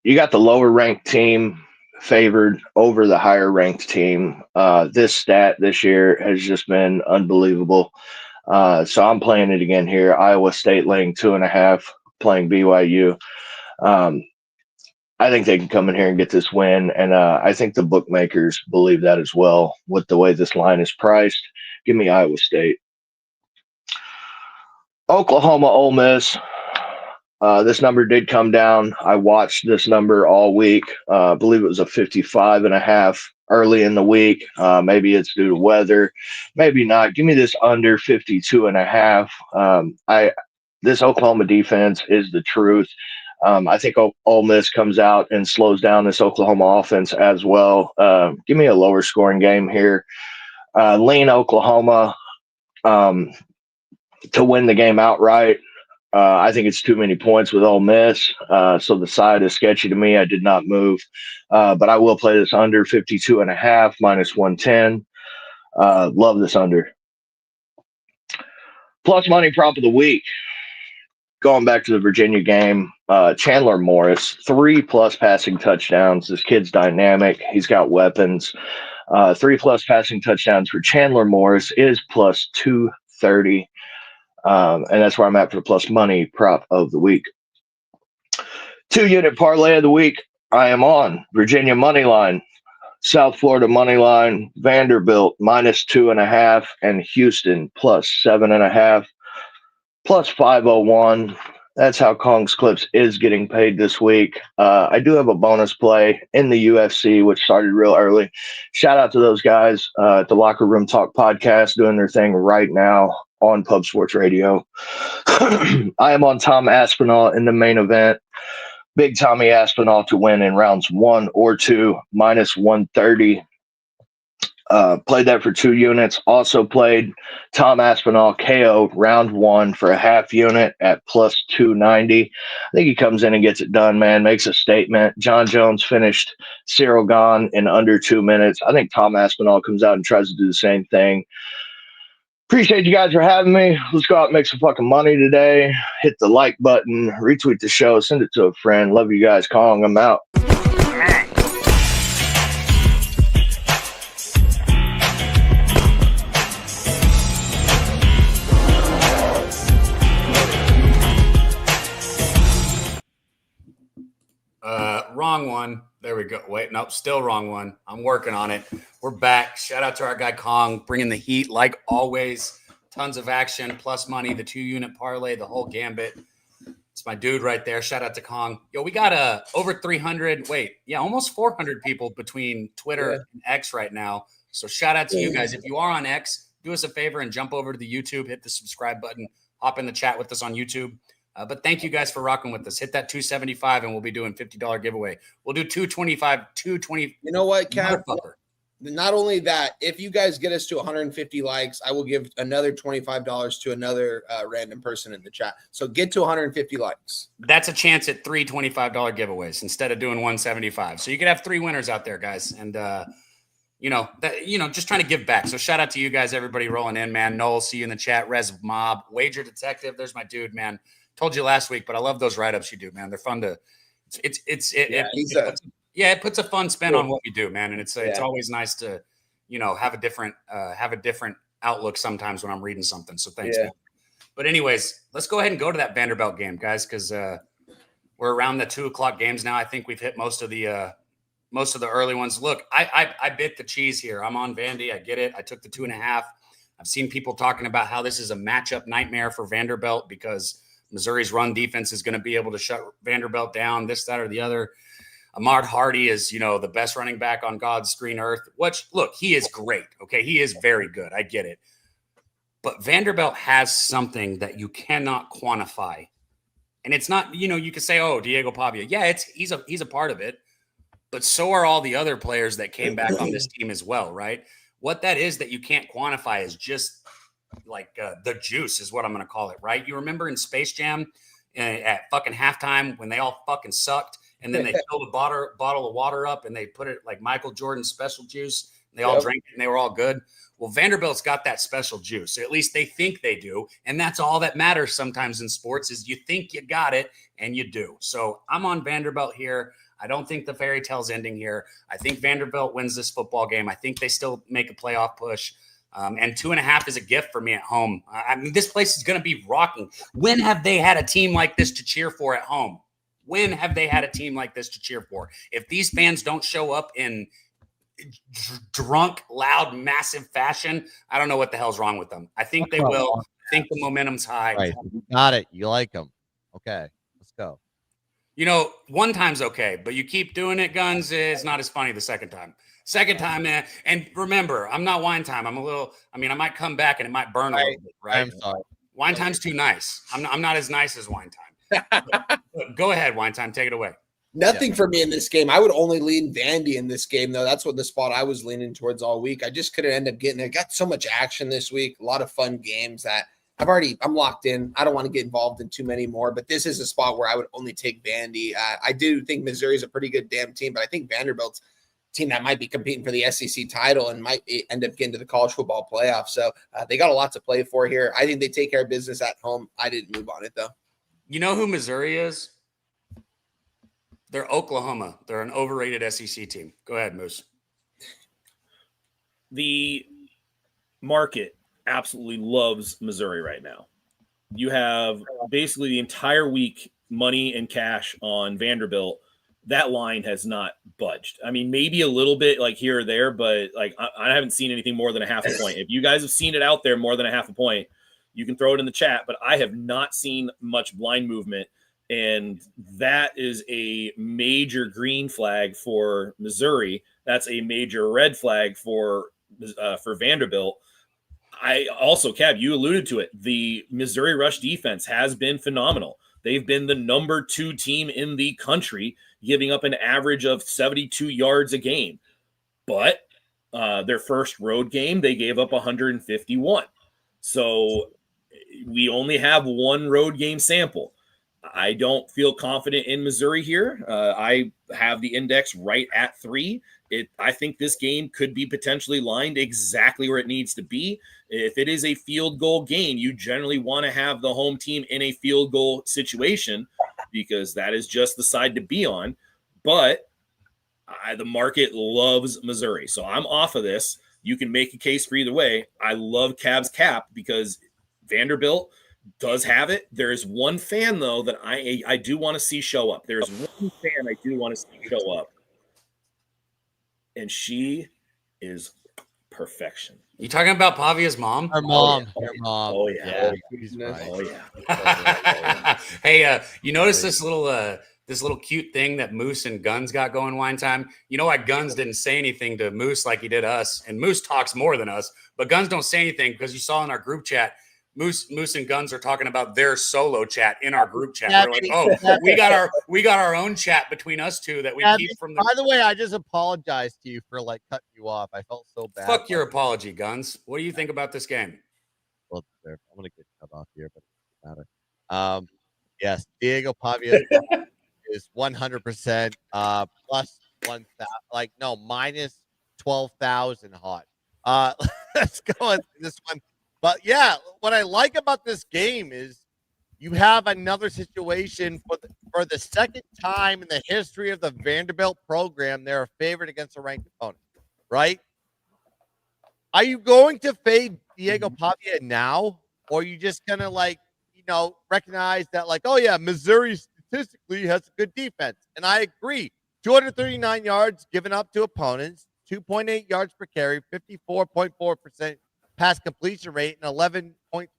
Speaker 6: You got the lower ranked team favored over the higher ranked team. This stat this year has just been unbelievable. So I'm playing it again here. Iowa State laying 2.5, playing BYU. I think they can come in here and get this win, and I think the bookmakers believe that as well with the way this line is priced. Give me Iowa State. Oklahoma, Ole Miss. This number did come down. I watched this number all week. I believe it was a 55.5 early in the week. Maybe it's due to weather, maybe not. Give me this under 52.5. This Oklahoma defense is the truth. I think Ole Miss comes out and slows down this Oklahoma offense as well. Give me a lower scoring game here. Lean Oklahoma to win the game outright. I think it's too many points with Ole Miss, so the side is sketchy to me. I did not move, but I will play this under 52.5 minus 110. Love this under. Plus money prop of the week. Going back to the Virginia game, Chandler Morris, 3+ passing touchdowns. This kid's dynamic. He's got weapons. 3+ passing touchdowns for Chandler Morris is plus 230. And that's where I'm at for the plus money prop of the week. 2-unit parlay of the week. I am on Virginia money line, South Florida money line, Vanderbilt minus 2.5, and Houston plus 7.5, plus 501. That's how Kong's Clips is getting paid this week. I do have a bonus play in the UFC, which started real early. Shout out to those guys at the Locker Room Talk podcast doing their thing right now on Pub Sports Radio. I am on Tom Aspinall in the main event. Big Tommy Aspinall to win in rounds 1 or 2, minus 130. Played that for 2 units. Also played Tom Aspinall KO round 1 for a half unit at plus 290. I think he comes in and gets it done, man. Makes a statement. John Jones finished Cyril Gahn in under 2 minutes. I think Tom Aspinall comes out and tries to do the same thing. Appreciate you guys for having me. Let's go out and make some fucking money today. Hit the like button, retweet the show, send it to a friend. Love you guys. Kong, I'm out.
Speaker 2: Wrong one. There we go. Wait, nope, still wrong one. I'm working on it. We're back. Shout out to our guy Kong, bringing the heat like always. Tons of action, plus money, the 2-unit parlay, the whole gambit. It's my dude right there. Shout out to Kong. Yo, we got over 300. Almost 400 people between Twitter and X right now. So shout out to you guys. If you are on X, do us a favor and jump over to the YouTube, hit the subscribe button, hop in the chat with us on YouTube. But thank you guys for rocking with us. Hit that 275 and we'll be doing $50 giveaway. We'll do 220. You
Speaker 4: know what, Cap? Not only that, if you guys get us to 150 likes, I will give another $25 to another random person in the chat. So get to 150 likes.
Speaker 2: That's a chance at 3 $25 giveaways instead of doing 175. So you could have 3 winners out there, guys. And just trying to give back. So shout out to you guys, everybody rolling in, man. Noel, see you in the chat. Res Mob, Wager Detective. There's my dude, man. Told you last week, but I love those write-ups you do, man. They're fun to. It puts a fun spin on what we do, man. And it's always nice to, have a different outlook sometimes when I'm reading something. So thanks, man. But anyways, let's go ahead and go to that Vanderbilt game, guys, because we're around the 2:00 games now. I think we've hit most of the early ones. Look, I bit the cheese here. I'm on Vandy. I get it. I took the 2.5. I've seen people talking about how this is a matchup nightmare for Vanderbilt because Missouri's run defense is going to be able to shut Vanderbilt down, this, that, or the other. Ahmad Hardy is, the best running back on God's green earth, which, look, he is great. Okay, he is very good. I get it. But Vanderbilt has something that you cannot quantify. And it's not, you could say, oh, Diego Pavia. Yeah, he's a part of it. But so are all the other players that came back on this team as well, right? What that is that you can't quantify is just like the juice is what I'm going to call it, right? You remember in Space Jam at fucking halftime when they all fucking sucked and then they filled a bottle of water up and they put it like Michael Jordan's special juice. And they all drank it and they were all good. Well, Vanderbilt's got that special juice. At least they think they do. And that's all that matters sometimes in sports is you think you got it and you do. So I'm on Vanderbilt here. I don't think the fairy tale's ending here. I think Vanderbilt wins this football game. I think they still make a playoff push. And 2.5 is a gift for me at home. I mean, this place is going to be rocking. When have they had a team like this to cheer for at home? When have they had a team like this to cheer for? If these fans don't show up in drunk, loud, massive fashion, I don't know what the hell's wrong with them. I think they will. I think the momentum's high.
Speaker 3: Right. Got it. You like them. Okay. Let's go.
Speaker 2: You know, one time's okay, but you keep doing it, Guns, it's not as funny the second time. Second time, man. And remember, I'm not wine time. I might come back and it might burn a little bit, right?
Speaker 3: I'm sorry.
Speaker 2: Wine time's too nice. I'm not as nice as wine time. But go ahead, wine time. Take it away.
Speaker 4: Nothing for me in this game. I would only lean Vandy in this game, though. That's what the spot I was leaning towards all week. I just couldn't end up getting it. Got so much action this week, a lot of fun games that I'm locked in. I don't want to get involved in too many more, but this is a spot where I would only take Vandy. I do think Missouri's a pretty good damn team, but I think Vanderbilt's a team that might be competing for the SEC title and might end up getting to the college football playoff. So they got a lot to play for here. I think they take care of business at home. I didn't move on it, though.
Speaker 2: You know who Missouri is? They're Oklahoma. They're an overrated SEC team. Go ahead, Moose.
Speaker 5: The market absolutely loves Missouri right now. You have basically the entire week money and cash on Vanderbilt. That line has not budged. I mean, maybe a little bit like here or there, but like I haven't seen anything more than a half a point. If you guys have seen it out there more than a half a point, you can throw it in the chat, but I have not seen much line movement. And that is a major green flag for Missouri. That's a major red flag for Vanderbilt. I also, Cab, you alluded to it. The Missouri rush defense has been phenomenal. They've been the number 2 team in the country, giving up an average of 72 yards a game. But their first road game, they gave up 151. So we only have one road game sample. I don't feel confident in Missouri here. I have the index right at 3. I think this game could be potentially lined exactly where it needs to be. If it is a field goal game, you generally want to have the home team in a field goal situation because that is just the side to be on. But the market loves Missouri. So I'm off of this. You can make a case for either way. I love Cab's cap because Vanderbilt does have it. There is one fan, though, that I do want to see show up. There's one fan I do want to see show up. And she is perfection.
Speaker 2: You talking about Pavia's mom?
Speaker 3: Her mom.
Speaker 5: Oh, yeah.
Speaker 3: Her mom.
Speaker 5: Oh, yeah.
Speaker 3: Oh, yeah.
Speaker 5: Oh, yeah.
Speaker 2: Hey, you notice this little cute thing that Moose and Guns got going wine time? You know why Guns didn't say anything to Moose like he did us? And Moose talks more than us, but Guns don't say anything because you saw in our group chat, Moose and Guns are talking about their solo chat in our group chat. We're like, oh, we got our own chat between us two that we keep from the.
Speaker 3: By the way, I just apologize to you for like cutting you off. I felt so bad.
Speaker 2: Fuck your apology, Guns. What do you think about this game?
Speaker 3: Well, I'm gonna get cut off here, but it doesn't matter. Yes, Diego Pavia is 100% plus 1,000. Like no, minus 12,000 hot. Let's go with this one. But yeah, what I like about this game is you have another situation for the second time in the history of the Vanderbilt program. They're a favorite against a ranked opponent, right? Are you going to fade Diego Pavia now? Or are you just going to recognize that oh yeah, Missouri statistically has a good defense. And I agree. 239 yards given up to opponents, 2.8 yards per carry, 54.4% pass completion rate, and 11.3%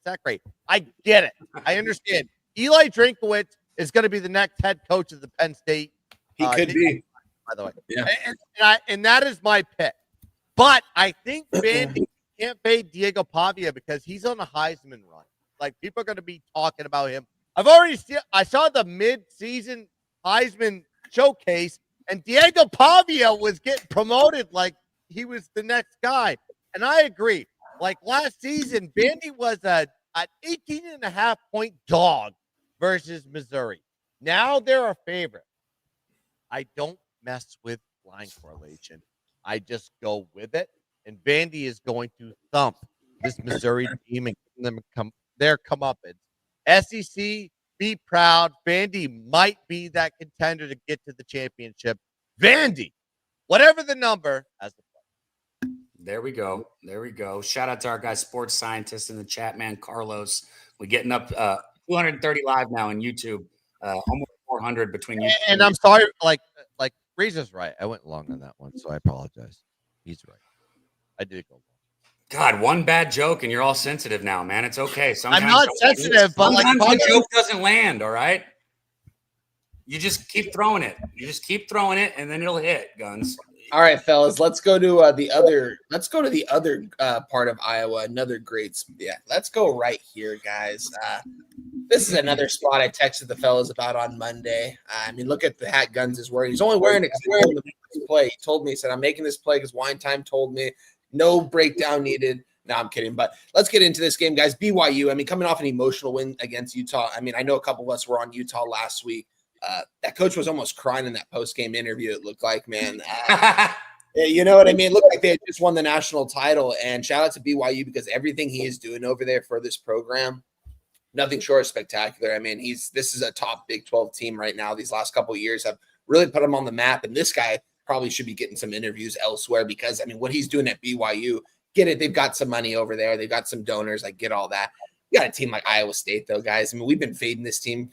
Speaker 3: sack rate. I get it. I understand. Eli Drinkowitz is going to be the next head coach of the Penn State.
Speaker 4: He could be.
Speaker 3: By the way.
Speaker 4: Yeah.
Speaker 3: And that is my pick. But I think Vandy can't fade Diego Pavia because he's on a Heisman run. Like, people are going to be talking about him. I saw the mid-season Heisman showcase, and Diego Pavia was getting promoted like he was the next guy. And I agree. Like last season, Vandy was an 18.5-point dog versus Missouri. Now they're a favorite. I don't mess with line correlation. I just go with it. And Vandy is going to thump this Missouri team and give them their comeuppance. SEC, be proud. Vandy might be that contender to get to the championship. Vandy, whatever the number, as the
Speaker 2: There we go. There we go. Shout out to our guy, sports scientist in the chat, man, Carlos. We're getting up 230 live now on YouTube. Almost 400 between you.
Speaker 3: And I'm sorry, like Razor's right. I went long on that one, so I apologize. He's right. I did go long.
Speaker 2: God, one bad joke and you're all sensitive now, man. It's okay. Sometimes
Speaker 3: I'm not sensitive, but
Speaker 2: sometimes
Speaker 3: like
Speaker 2: the joke doesn't land. All right. You just keep throwing it. You just keep throwing it, and then it'll hit. Guns.
Speaker 4: All right, fellas, let's go to the other. Let's go to the other part of Iowa. Another great. Yeah, let's go right here, guys. This is another spot I texted the fellas about on Monday. I mean, look at the hat Guns is wearing. He's only wearing it because he's wearing the play. He told me, he said, I'm making this play because Wine Time told me. No breakdown needed. No, I'm kidding. But let's get into this game, guys. BYU, I mean, coming off an emotional win against Utah. I mean, I know a couple of us were on Utah last week. That coach was almost crying in that post-game interview, it looked like, man. You know what I mean? It looked like they had just won the national title. And shout out to BYU because everything he is doing over there for this program, nothing short of spectacular. I mean, this is a top Big 12 team right now. These last couple of years have really put him on the map. And this guy probably should be getting some interviews elsewhere because, I mean, what he's doing at BYU, get it. They've got some money over there. They've got some donors. I get all that. You got a team like Iowa State, though, guys. I mean, we've been fading this team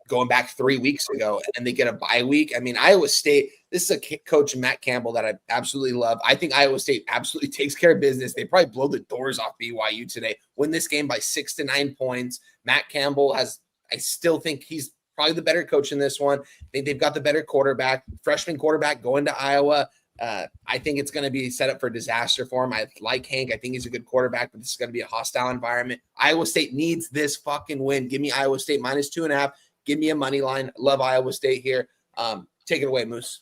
Speaker 4: going back 3 weeks ago, and they get a bye week. I mean, Iowa State, this is a coach, Matt Campbell, that I absolutely love. I think Iowa State absolutely takes care of business. They probably blow the doors off BYU today, win this game by 6 to 9 points. Matt Campbell I still think he's probably the better coach in this one. I think they've got the better quarterback, freshman quarterback going to Iowa. I think it's going to be set up for disaster for him. I like Hank. I think he's a good quarterback, but this is going to be a hostile environment. Iowa State needs this fucking win. Give me Iowa State minus 2.5. Give me a money line. Love Iowa State here. Take it away, Moose.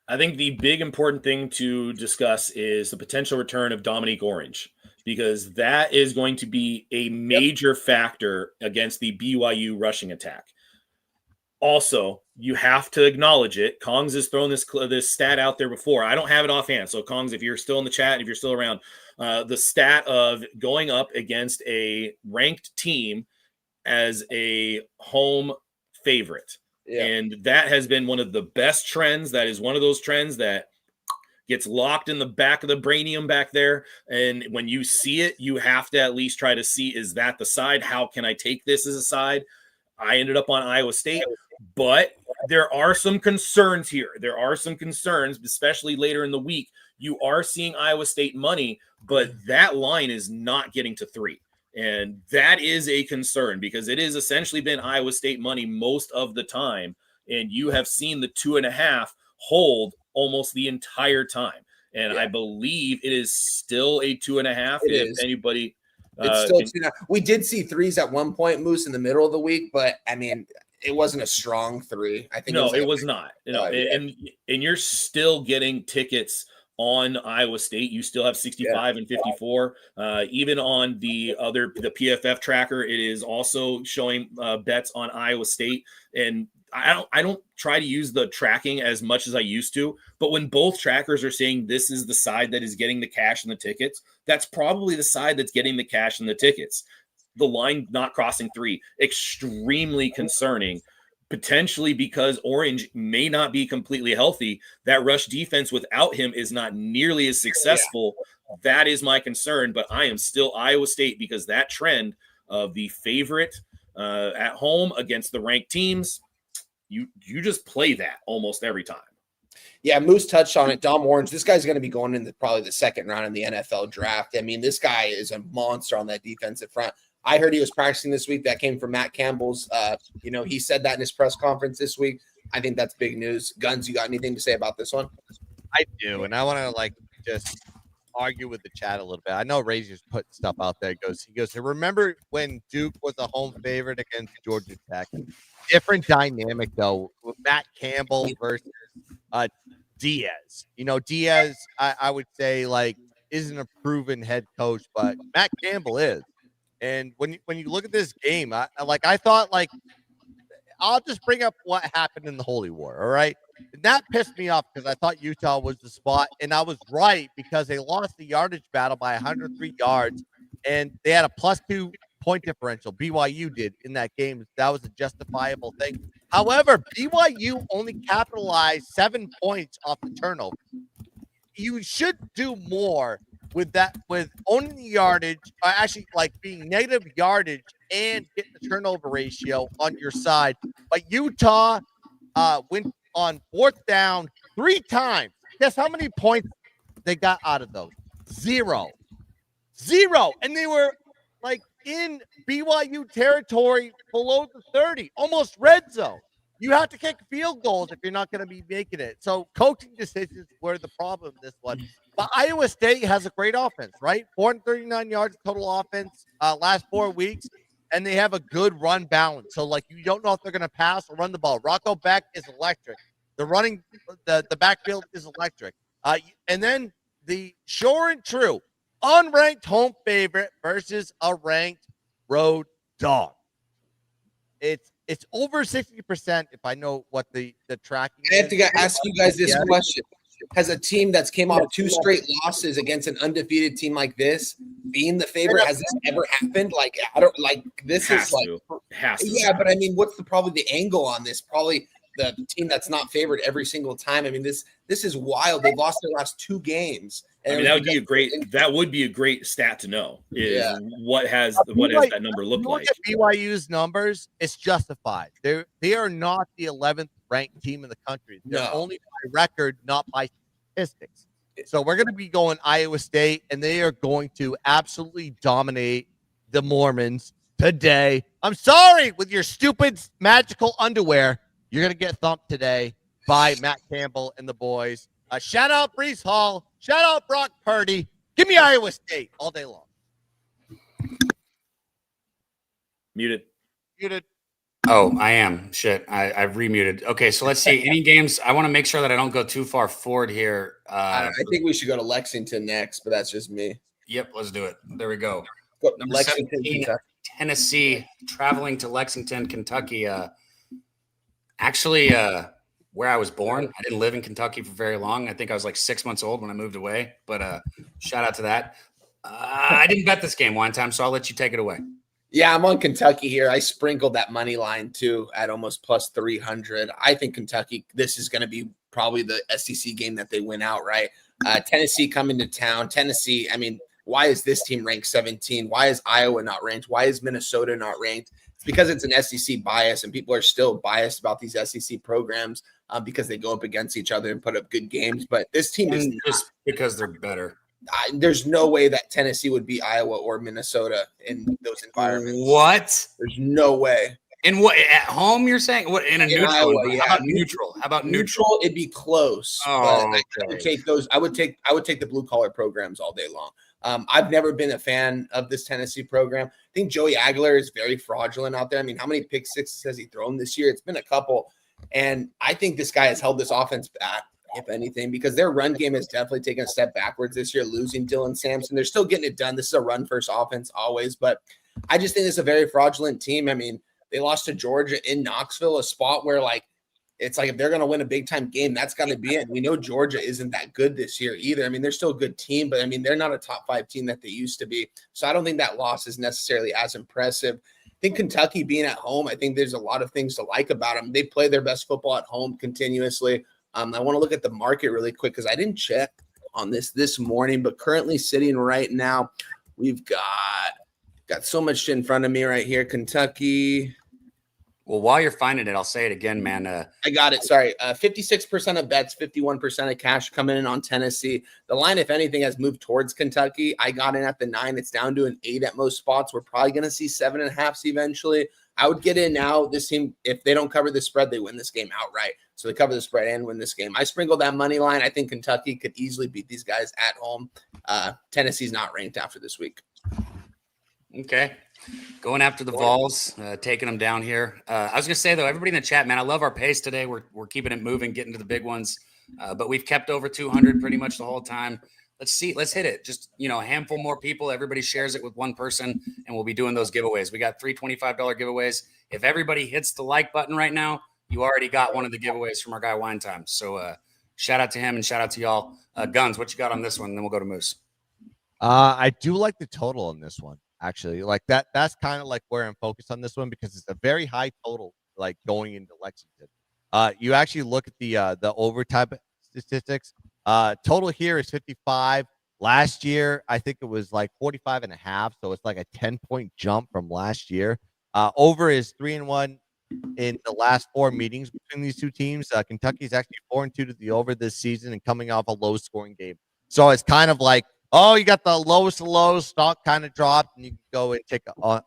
Speaker 5: I think the big important thing to discuss is the potential return of Dominique Orange, because that is going to be a major factor against the BYU rushing attack. Also, you have to acknowledge it. Kongs has thrown this stat out there before. I don't have it offhand. So, Kongs, if you're still in the chat, if you're still around, the stat of going up against a ranked team as a home favorite. Yeah. And that has been one of the best trends. That is one of those trends that gets locked in the back of the brainium back there. And when you see it, you have to at least try to see, is that the side? How can I take this as a side? I ended up on Iowa State, but there are some concerns here. There are some concerns, especially later in the week. You are seeing Iowa State money, but that line is not getting to 3. And that is a concern because it has essentially been Iowa State money most of the time. And you have seen the 2.5 hold almost the entire time. And I believe it is still a 2.5. If anybody,
Speaker 4: it's still 2.5. We did see 3s at one point, Moose, in the middle of the week, but I mean, it wasn't a strong 3. I think
Speaker 5: it was not. And you're still getting tickets on Iowa State. You still have 65 and 54. Even on the PFF tracker, it is also showing bets on Iowa State. And I don't try to use the tracking as much as I used to, but when both trackers are saying this is the side that is getting the cash and the tickets, that's probably the side that's getting the cash and the tickets. The line not crossing 3, extremely concerning. Potentially because Orange may not be completely healthy. That rush defense without him is not nearly as successful. That is my concern, but I am still Iowa State because that trend of the favorite at home against the ranked teams, you just play that almost every time.
Speaker 4: Yeah, Moose touched on it. Dom Orange, this guy's going to be going into probably the second round in the NFL draft. I mean, this guy is a monster on that defensive front. I heard he was practicing this week. That came from Matt Campbell's. He said that in his press conference this week. I think that's big news. Guns, you got anything to say about this one?
Speaker 3: I do, and I want to just argue with the chat a little bit. I know Razor's put stuff out there. He goes, remember when Duke was a home favorite against Georgia Tech? Different dynamic though. With Matt Campbell versus Diaz. Diaz, I would say isn't a proven head coach, but Matt Campbell is. And when you look at this game, I thought I'll just bring up what happened in the Holy War. All right. And that pissed me off because I thought Utah was the spot. And I was right because they lost the yardage battle by 103 yards. And they had a +2 point differential. BYU did in that game. That was a justifiable thing. However, BYU only capitalized 7 points off the turnover. you should do more with that, with owning the yardage, actually like being negative yardage and get the turnover ratio on your side. But Utah went on 4th down 3 times. Guess how many points they got out of those? 0. And they were like in BYU territory below the 30, almost red zone. You have to kick field goals if you're not going to be making it. So coaching decisions were the problem in this one. But Iowa State has a great offense, right? 439 yards total offense last 4 weeks, and they have a good run balance. So, like, you don't know if they're going to pass or run the ball. Rocco Beck is electric. The backfield is electric. And then the sure and true unranked home favorite versus a ranked road dog. It's over 60% if I know what the tracking
Speaker 4: I have to ask you guys this question. Has a team that's came off 2 straight losses against an undefeated team like this being the favorite? Has this ever happened? Like, I don't like this
Speaker 5: Has
Speaker 4: is like
Speaker 5: to. Has to.
Speaker 4: Yeah, but I mean, what's probably the angle on this? Probably the team that's not favored every single time. I mean, this is wild. They've lost their last 2 games.
Speaker 5: I mean, that would be a great stat to know is what has that number look like.
Speaker 3: Look at BYU's numbers, it's justified. They are not the 11th ranked team in the country. They're only by record, not by statistics. So we're going to be going Iowa State, and they are going to absolutely dominate the Mormons today. I'm sorry, with your stupid magical underwear, you're going to get thumped today by Matt Campbell and the boys. Shout out Brees Hall. Shout out Brock Purdy. Give me Iowa State all day long.
Speaker 5: Muted.
Speaker 2: Oh, I am. Shit. I've remuted. Okay, so let's see. Any games? I want to make sure that I don't go too far forward here.
Speaker 4: I think we should go to Lexington next, but that's just me.
Speaker 2: Yep, let's do it. There we go. Number
Speaker 4: Lexington,
Speaker 2: 17, Tennessee, traveling to Lexington, Kentucky. Actually, where I was born. I didn't live in Kentucky for very long. I think I was like 6 months old when I moved away, but shout out to that. I didn't bet this game one time, so I'll let you take it away.
Speaker 4: Yeah, I'm on Kentucky here. I sprinkled that money line too at almost plus 300. I think Kentucky, this is going to be probably the SEC game that they win outright. Tennessee coming to town. Tennessee, I mean, why is this team ranked 17? Why is Iowa not ranked? Why is Minnesota not ranked? It's because it's an SEC bias, and people are still biased about these SEC programs because they go up against each other and put up good games. But this team is
Speaker 2: just because they're better.
Speaker 4: There's no way that Tennessee would beat Iowa or Minnesota in those environments.
Speaker 2: What?
Speaker 4: There's no way.
Speaker 2: In what, at home? You're saying what in a neutral?
Speaker 4: Iowa, yeah.
Speaker 2: How about neutral? How about neutral?
Speaker 4: It'd be close.
Speaker 2: Oh,
Speaker 4: but I would take those. I would take the blue collar programs all day long. I've never been a fan of this Tennessee program. I think Joey Aguilar is very fraudulent out there. I mean, how many pick sixes has he thrown this year? It's been a couple. And I think this guy has held this offense back, if anything, because their run game has definitely taken a step backwards this year, losing Dylan Sampson. They're still getting it done. This is a run-first offense always, but I just think it's a very fraudulent team. I mean, they lost to Georgia in Knoxville, a spot where, like, it's like if they're going to win a big-time game, that's going to be it. We know Georgia isn't that good this year either. I mean, they're still a good team, but, I mean, they're not a top-5 team that they used to be. So I don't think that loss is necessarily as impressive. I think Kentucky being at home, I think there's a lot of things to like about them. They play their best football at home continuously. I want to look at the market really quick because I didn't check on this morning, but currently sitting right now, we've got so much in front of me right here. Kentucky.
Speaker 2: Well, while you're finding it, I'll say it again, man.
Speaker 4: I got it. Sorry. 56% of bets, 51% of cash coming in on Tennessee. The line, if anything, has moved towards Kentucky. I got in at the 9. It's down to an 8 at most spots. We're probably going to see 7.5s eventually. I would get in now. This team, if they don't cover the spread, they win this game outright. So they cover the spread and win this game. I sprinkled that money line. I think Kentucky could easily beat these guys at home. Tennessee's not ranked after this week.
Speaker 2: Okay. Going after the Vols, taking them down here. I was going to say, though, everybody in the chat, man, I love our pace today. We're keeping it moving, getting to the big ones. But we've kept over 200 pretty much the whole time. Let's see. Let's hit it. Just, a handful more people. Everybody shares it with one person, and we'll be doing those giveaways. We got 3 $25 giveaways. If everybody hits the like button right now, you already got one of the giveaways from our guy Wine Time. So shout out to him and shout out to y'all. Guns, what you got on this one? Then we'll go to Moose.
Speaker 3: I do like the total on this one, actually. Like that's kind of like where I'm focused on this one because it's a very high total, like going into Lexington. You actually look at the overtime statistics. Total here is 55. Last year, I think it was like 45.5. So it's like a 10-point jump from last year. Over is 3-1 in the last 4 meetings between these two teams. Kentucky's actually 4-2 to the over this season and coming off a low scoring game. So it's kind of like, oh, you got the lowest of lows, stock kind of dropped, and you can go and take on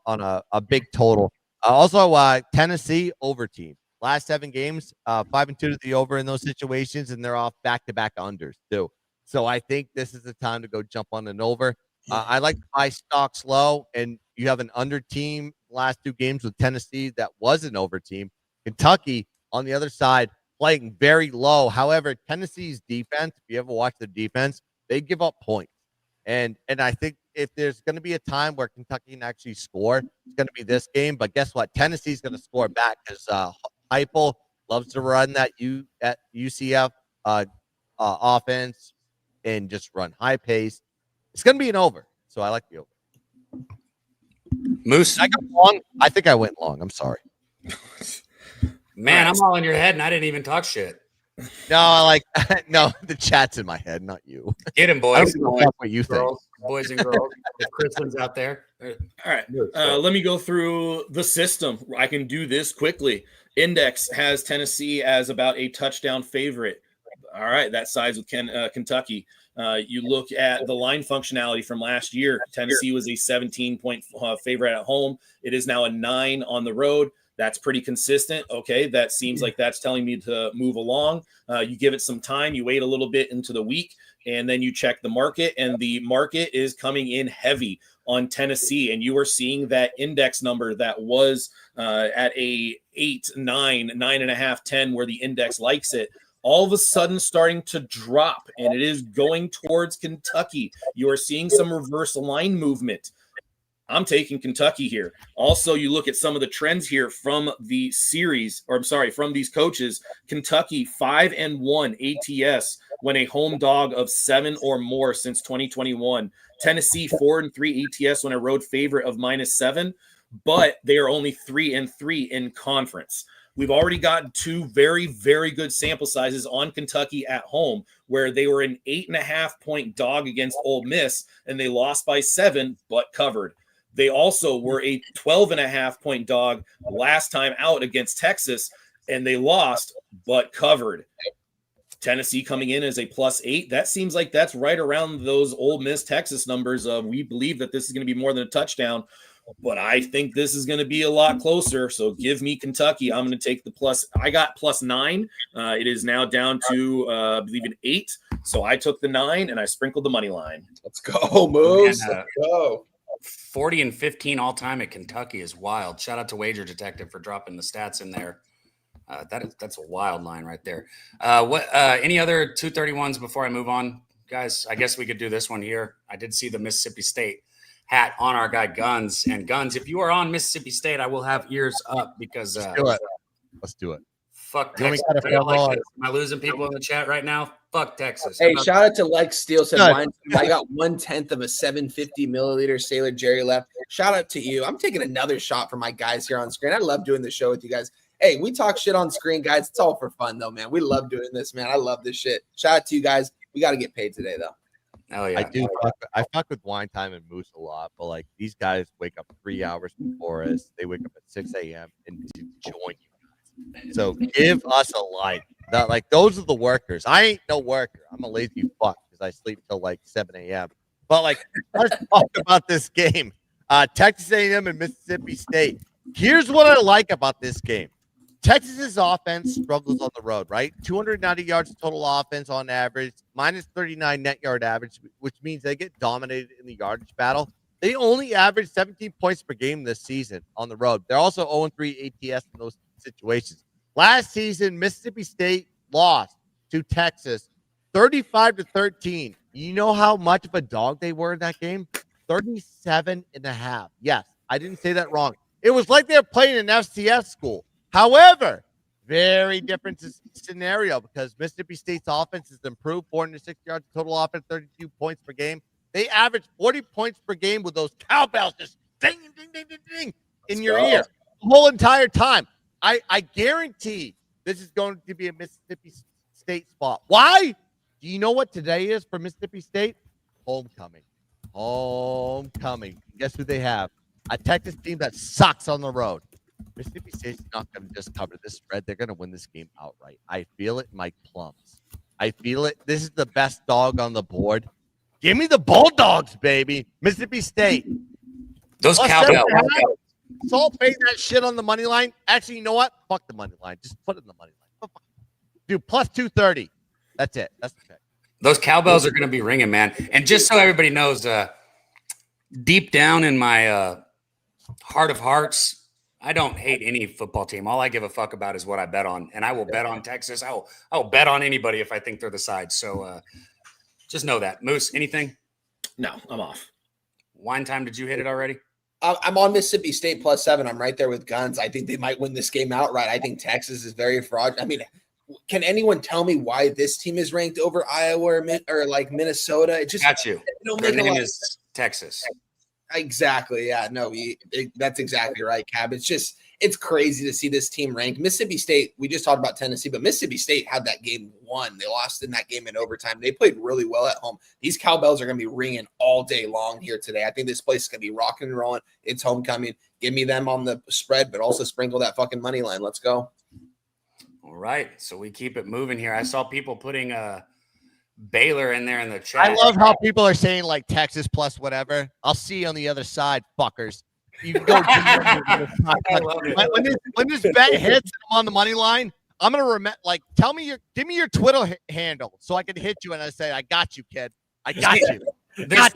Speaker 3: a big total. Also, Tennessee over team. Last 7 games, 5-2 to the over in those situations, and they're off back-to-back unders too. So I think this is the time to go jump on an over. I like to buy stocks low, and you have an under team last 2 games with Tennessee that was an over team. Kentucky on the other side playing very low. However, Tennessee's defense, if you ever watch the defense, they give up points. And I think if there's going to be a time where Kentucky can actually score, it's going to be this game. But guess what? Tennessee's going to score back because Heupel loves to run that UCF offense and just run high pace. It's going to be an over, so I like the over.
Speaker 2: Moose,
Speaker 3: I go long. I think I went long. I'm sorry.
Speaker 2: Man, I'm all in your head, and I didn't even talk shit.
Speaker 3: No, no. The chat's in my head, not you.
Speaker 2: Get him, boys.
Speaker 3: I don't know what you think.
Speaker 2: Girls, boys and girls. If Kristen's out there.
Speaker 5: All right. Let me go through the system. I can do this quickly. Index has Tennessee as about a touchdown favorite. All right. That sides with Kentucky. You look at the line functionality from last year. Tennessee was a 17-point favorite at home. It is now a 9 on the road. That's pretty consistent. Okay, that seems like that's telling me to move along. You give it some time. You wait a little bit into the week, and then you check the market, and the market is coming in heavy on Tennessee, and you are seeing that index number that was at a 8, 9, 9.5, 10, where the index likes it, all of a sudden starting to drop, and it is going towards Kentucky. You are seeing some reverse line movement. I'm taking Kentucky here. Also, you look at some of the trends here from the series, from these coaches. Kentucky 5-1 ATS when a home dog of 7 or more since 2021. Tennessee 4-3 ATS when a road favorite of -7, but they are only 3-3 in conference. We've already gotten 2 very, very good sample sizes on Kentucky at home, where they were an 8.5-point dog against Ole Miss, and they lost by 7, but covered. They also were a 12.5-point dog last time out against Texas, and they lost, but covered. Tennessee coming in as a +8. That seems like that's right around those Ole Miss Texas numbers of we believe that this is going to be more than a touchdown, but I think this is going to be a lot closer. So give me Kentucky. I'm going to take the plus. I got +9. It is now down to, I believe, an 8. So I took the 9 and I sprinkled the money line.
Speaker 4: Let's go, Moose. Let's go.
Speaker 2: 40-15 all time at Kentucky is wild. Shout out to Wager Detective for dropping the stats in there. That's a wild line right there. Any other 231s before I move on, guys? I guess we could do this one here. I did see the Mississippi State hat on our guy Guns. And Guns, if you are on Mississippi State, I will have ears up because
Speaker 3: Let's do it.
Speaker 2: Fuck Texas. Am I losing people in the chat right now? Fuck Texas.
Speaker 4: Hey, shout out to Lex Steele. Said I got 1/10 of a 750 milliliter Sailor Jerry left. Shout out to you. I'm taking another shot for my guys here on screen. I love doing the show with you guys. Hey, we talk shit on screen, guys. It's all for fun, though, man. We love doing this, man. I love this shit. Shout out to you guys. We got to get paid today, though.
Speaker 2: Oh yeah,
Speaker 3: I do. I fuck with Wine Time and Moose a lot, but like these guys wake up 3 hours before us. They wake up at 6 a.m. and to join you. So give us a like. Like those are the workers. I ain't no worker. I'm a lazy fuck because I sleep till like 7 a.m. But like, let's talk about this game. Texas A&M and Mississippi State. Here's what I like about this game. Texas's offense struggles on the road, right? 290 yards of total offense on average, -39 net yard average, which means they get dominated in the yardage battle. They only average 17 points per game this season on the road. They're also 0-3 ATS in those situations. Last season, Mississippi State lost to Texas 35-13. You know how much of a dog they were in that game? 37.5. Yes, I didn't say that wrong. It was like they were playing an FCS school. However, very different scenario because Mississippi State's offense has improved, 406 yards total offense, 32 points per game. They average 40 points per game with those cowbells just ding, ding, ding, ding, ding in your ear the whole entire time. I guarantee this is going to be a Mississippi State spot. Why? Do you know what today is for Mississippi State? Homecoming. Homecoming. Guess who they have? A Texas team that sucks on the road. Mississippi State's not going to just cover this spread. They're going to win this game outright. I feel it in my plums. I feel it. This is the best dog on the board. Give me the Bulldogs, baby. Mississippi State.
Speaker 2: Those
Speaker 3: Plus
Speaker 2: cowbells.
Speaker 3: 7.5. Salt pay that shit on the money line. Actually, you know what? Fuck the money line. Just put it in the money line. Dude, plus 230. That's it. That's the pick.
Speaker 2: Those cowbells are going to be ringing, man. And just so everybody knows, deep down in my heart of hearts, I don't hate any football team. All I give a fuck about is what I bet on. And I will bet on Texas. I will bet on anybody if I think they're the side. So just know that. Moose, anything?
Speaker 5: No, I'm off.
Speaker 2: Wine time, did you hit it already?
Speaker 4: I'm on Mississippi State +7. I'm right there with Guns. I think they might win this game outright. I think Texas is very fraud. I mean, can anyone tell me why this team is ranked over Iowa or like Minnesota? It just
Speaker 2: Got you. Their name is Texas.
Speaker 4: Exactly. Yeah. No, that's exactly right, Cab. It's crazy to see this team ranked. Mississippi State, we just talked about Tennessee, but Mississippi State had that game won. They lost in that game in overtime. They played really well at home. These cowbells are going to be ringing all day long here today. I think this place is going to be rocking and rolling. It's homecoming. Give me them on the spread, but also sprinkle that fucking money line. Let's go.
Speaker 2: All right. So we keep it moving here. I saw people putting Baylor in there in the chat.
Speaker 3: I love how people are saying like Texas plus whatever. I'll see you on the other side, fuckers. You can go when this bet hits and I'm on the money line, I'm gonna give me your Twitter handle so I can hit you and I say, I got you, kid. I got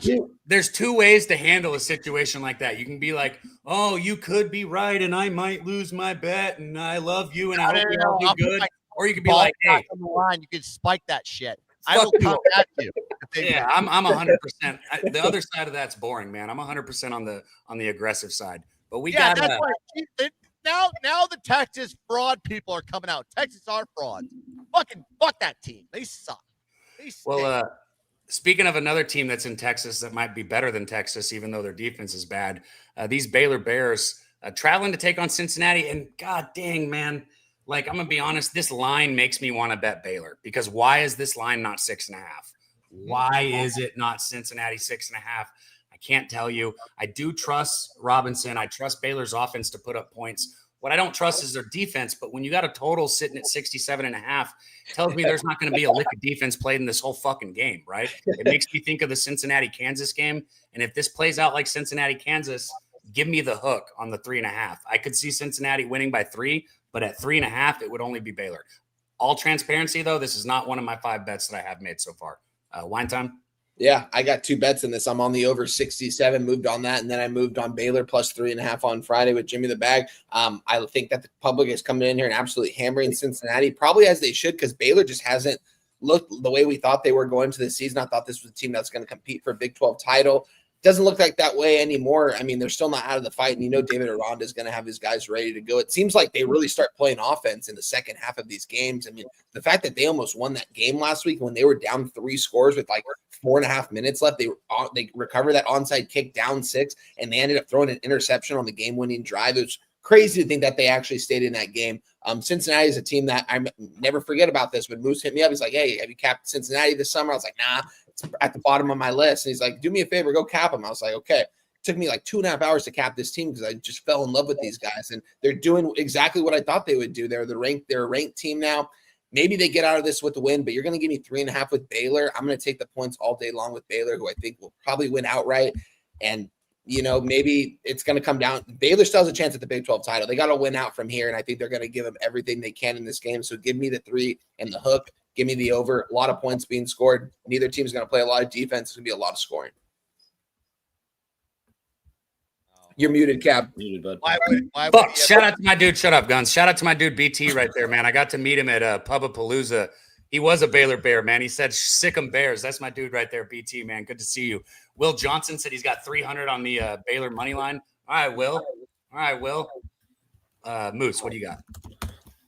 Speaker 3: you.
Speaker 2: There's two ways to handle a situation like that. You can be like, oh, you could be right and I might lose my bet and I love you and I hope you all do good. Or you could be like, hey,
Speaker 3: on the line, you can spike that shit. I will come at you.
Speaker 2: Yeah, I'm 100%. The other side of that's boring, man. I'm 100% on the aggressive side. But we got
Speaker 3: that's why now the Texas fraud people are coming out. Texas are frauds. Fuck that team. They suck.
Speaker 2: Well, speaking of another team that's in Texas that might be better than Texas, even though their defense is bad, these Baylor Bears traveling to take on Cincinnati, and god dang, man. Like, I'm going to be honest, this line makes me want to bet Baylor because why is this line not 6.5? Why is it not Cincinnati 6.5? I can't tell you. I do trust Robinson. I trust Baylor's offense to put up points. What I don't trust is their defense, but when you got a total sitting at 67.5, it tells me there's not going to be a lick of defense played in this whole fucking game, right? It makes me think of the Cincinnati-Kansas game, and if this plays out like Cincinnati-Kansas, give me the hook on the 3.5. I could see Cincinnati winning by 3, but at 3.5, it would only be Baylor. All transparency, though, this is not one of my 5 bets that I have made so far. Wine time?
Speaker 4: Yeah, I got 2 bets in this. I'm on the over 67, moved on that, and then I moved on Baylor plus 3.5 on Friday with Jimmy the Bag. I think that the public is coming in here and absolutely hammering Cincinnati, probably as they should, because Baylor just hasn't looked the way we thought they were going to the season. I thought this was a team that's going to compete for a Big 12 title. Doesn't look like that way anymore. I mean, they're still not out of the fight, and you know David Aranda is going to have his guys ready to go. It seems like they really start playing offense in the second half of these games. I mean, the fact that they almost won that game last week when they were down 3 scores with like 4.5 minutes left, they recovered that onside kick down 6, and they ended up throwing an interception on the game-winning drive. It was crazy to think that they actually stayed in that game. Cincinnati is a team that I never forget about this. When Moose hit me up, he's like, hey, have you capped Cincinnati this summer? I was like, nah. At the bottom of my list. And he's like, do me a favor, go cap them. I was like, okay. It took me like 2.5 hours to cap this team because I just fell in love with these guys. And they're doing exactly what I thought they would do. They're a ranked team now. Maybe they get out of this with the win, but you're going to give me 3.5 with Baylor. I'm going to take the points all day long with Baylor, who I think will probably win outright. And, you know, maybe it's going to come down. Baylor still has a chance at the Big 12 title. They got to win out from here, and I think they're going to give them everything they can in this game. So give me the 3 and the hook. Give me the over. A lot of points being scored. Neither team is going to play a lot of defense. It's going to be a lot of scoring. You're muted, Cab.
Speaker 5: Muted, bud.
Speaker 2: Fuck. Shout out to my dude. Shut up, Guns. Shout out to my dude BT right there, man. I got to meet him at Pubapalooza. He was a Baylor Bear, man. He said, sick 'em Bears. That's my dude right there, BT, man. Good to see you. Will Johnson said he's got 300 on the Baylor money line. All right, Will. Moose, what do you got?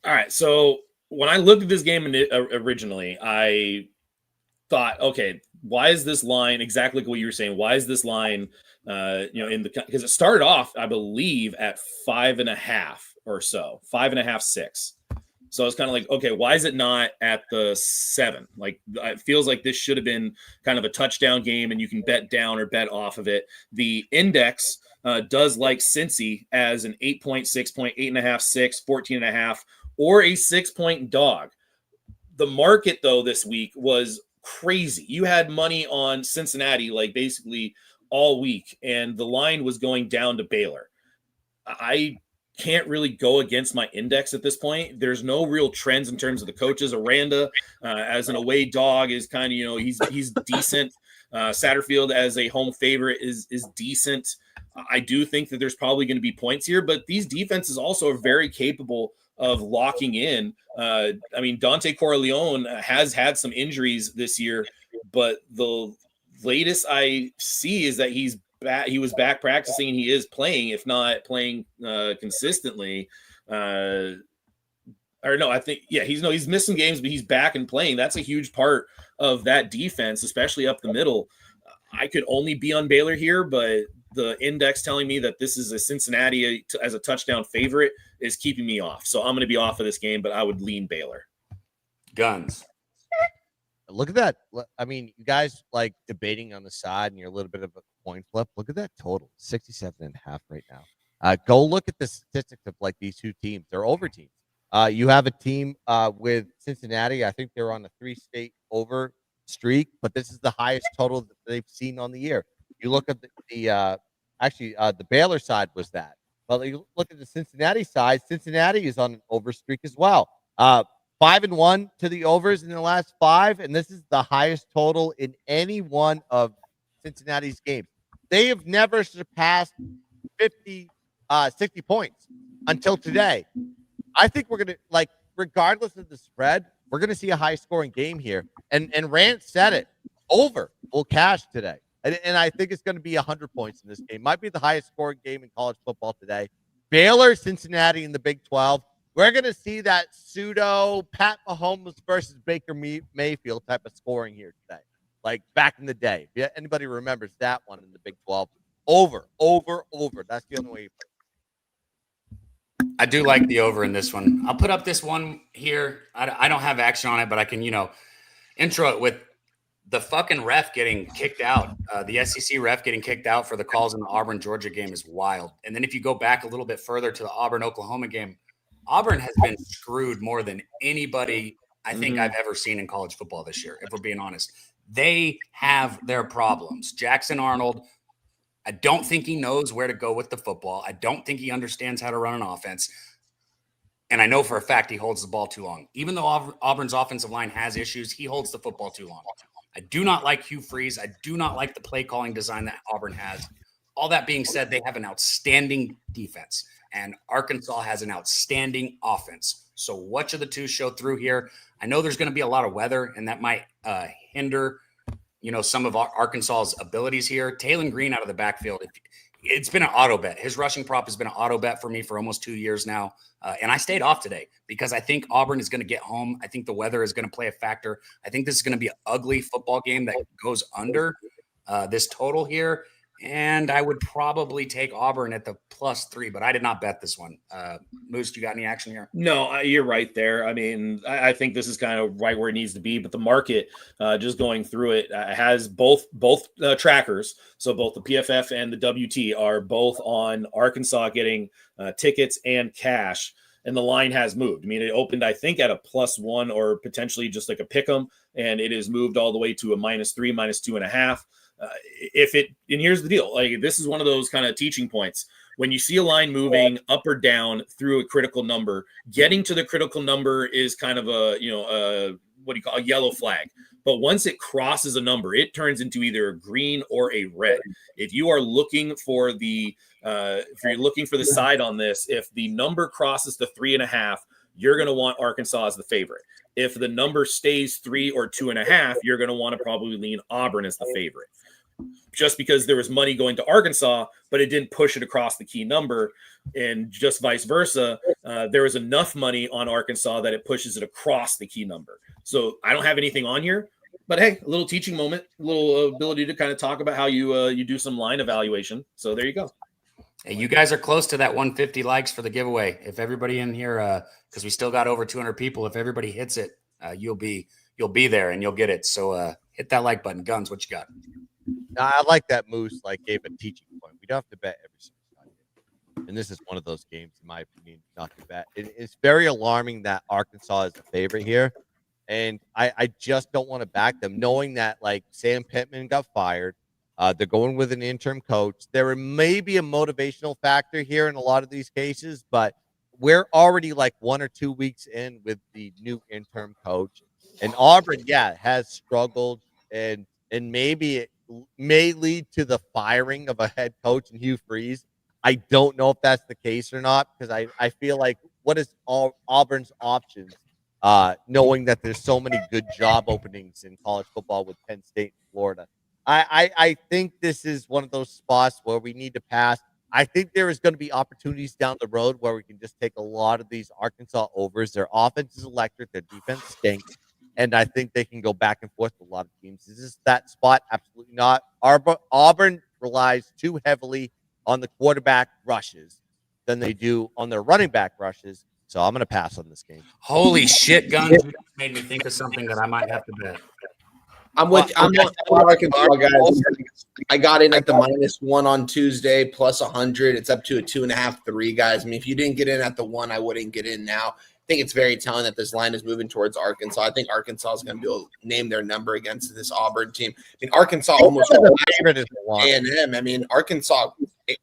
Speaker 5: All right, so when I looked at this game originally, I thought, okay, why is this line exactly what you were saying? Why is this line, because it started off, I believe, at 5.5 or so, 5.5, 6. So it's kind of like, okay, why is it not at the 7? Like, it feels like this should have been kind of a touchdown game, and you can bet down or bet off of it. The index does like Cincy as an 8-point, 6-point, 8.5, 6, 14.5, or a 6-point dog. The market, though, this week was crazy. You had money on Cincinnati, like basically all week, and the line was going down to Baylor. I can't really go against my index at this point. There's no real trends in terms of the coaches. Aranda as an away dog is kind of, he's decent. Satterfield as a home favorite is decent. I do think that there's probably going to be points here, but these defenses also are very capable of locking in. Dante Corleone has had some injuries this year, but the latest I see is that he was back practicing and he is playing, if not playing consistently. He's missed some games, but he's back and playing. That's a huge part of that defense, especially up the middle. I could only be on Baylor here, but the index telling me that this is a Cincinnati as a touchdown favorite is keeping me off. So I'm going to be off of this game, but I would lean Baylor.
Speaker 2: Guns.
Speaker 3: Look at that. I mean, you guys like debating on the side and you're a little bit of a coin flip. Look at that total, 67.5 right now. Go look at the statistics of like these two teams. They're over teams. You have a team with Cincinnati. I think they're on a 3-state over streak, but this is the highest total that they've seen on the year. You look at the Baylor side was that. But you look at the Cincinnati side. Cincinnati is on an over streak as well. 5-1 to the overs in the last 5, and this is the highest total in any one of Cincinnati's games. They have never surpassed 60 points until today. I think we're going to, regardless of the spread, we're going to see a high-scoring game here. And Rant said it, over will cash today. And I think it's going to be 100 points in this game. Might be the highest-scoring game in college football today. Baylor, Cincinnati in the Big 12. We're going to see that pseudo Pat Mahomes versus Baker Mayfield type of scoring here today, like back in the day. If anybody remembers that one in the Big 12, over. That's the only way you play.
Speaker 2: I do like the over in this one. I'll put up this one here. I don't have action on it, but I can, intro it with the fucking ref getting kicked out. The SEC ref getting kicked out for the calls in the Auburn-Georgia game is wild. And then if you go back a little bit further to the Auburn-Oklahoma game, Auburn has been screwed more than anybody I think I've ever seen in college football this year, if we're being honest. They have their problems. Jackson Arnold, I don't think he knows where to go with the football. I don't think he understands how to run an offense. And I know for a fact he holds the ball too long. Even though Auburn's offensive line has issues, he holds the football too long. I do not like Hugh Freeze. I do not like the play calling design that Auburn has. All that being said, they have an outstanding defense. And Arkansas has an outstanding offense. So what should the two show through here? I know there's going to be a lot of weather, and that might hinder, some of Arkansas's abilities here. Taylon Green out of the backfield, it's been an auto bet. His rushing prop has been an auto bet for me for almost 2 years now. And I stayed off today because I think Auburn is going to get home. I think the weather is going to play a factor. I think this is going to be an ugly football game that goes under this total here. And I would probably take Auburn at the +3, but I did not bet this one. Moose, you got any action here?
Speaker 5: No, you're right there. I mean, I think this is kind of right where it needs to be, but the market, just going through it, has both trackers. So both the PFF and the WT are both on Arkansas getting tickets and cash, and the line has moved. I mean, it opened, I think, at a +1 or potentially just like a pick 'em, and it has moved all the way to a -3, -2.5. And here's the deal, like this is one of those kind of teaching points. When you see a line moving up or down through a critical number, getting to the critical number is kind of a yellow flag. But once it crosses a number, it turns into either a green or a red. If you are looking for the side on this, if the number crosses the 3.5, you're going to want Arkansas as the favorite. If the number stays 3 or 2.5, you're going to want to probably lean Auburn as the favorite. Just because there was money going to Arkansas, but it didn't push it across the key number, and just vice versa, there was enough money on Arkansas that it pushes it across the key number. So I don't have anything on here, but hey, a little teaching moment, a little ability to kind of talk about how you do some line evaluation. So there you go.
Speaker 2: Hey, you guys are close to that 150 likes for the giveaway. If everybody in here, because we still got over 200 people, if everybody hits it, you'll be there and you'll get it. So hit that like button. Guns, what you got?
Speaker 3: I like that Moose gave a teaching point. We don't have to bet every single time. And this is one of those games, in my opinion, not to bet. It's very alarming that Arkansas is the favorite here. And I just don't want to back them, knowing that Sam Pittman got fired. They're going with an interim coach. There may be a motivational factor here in a lot of these cases, but we're already 1 or 2 weeks in with the new interim coach. And Auburn, has struggled, and maybe it may lead to the firing of a head coach and Hugh Freeze. I don't know if that's the case or not, because I feel like what is Auburn's options, knowing that there's so many good job openings in college football with Penn State and Florida. I think this is one of those spots where we need to pass. I think there is going to be opportunities down the road where we can just take a lot of these Arkansas overs. Their offense is electric. Their defense stinks. And I think they can go back and forth with a lot of teams. Is this that spot? Absolutely not. Auburn relies too heavily on the quarterback rushes than they do on their running back rushes. So I'm going to pass on this game.
Speaker 2: Holy shit, Guns. You just made me think of something that I might have to bet.
Speaker 4: I'm with Arkansas, guys. I got in at the -1 on Tuesday, plus 100. It's up to a 2.5, 3, guys. I mean, if you didn't get in at the 1, I wouldn't get in now. I think it's very telling that this line is moving towards Arkansas. I think Arkansas is going to be able to name their number against this Auburn team. I mean, Arkansas almost A&M. I mean, Arkansas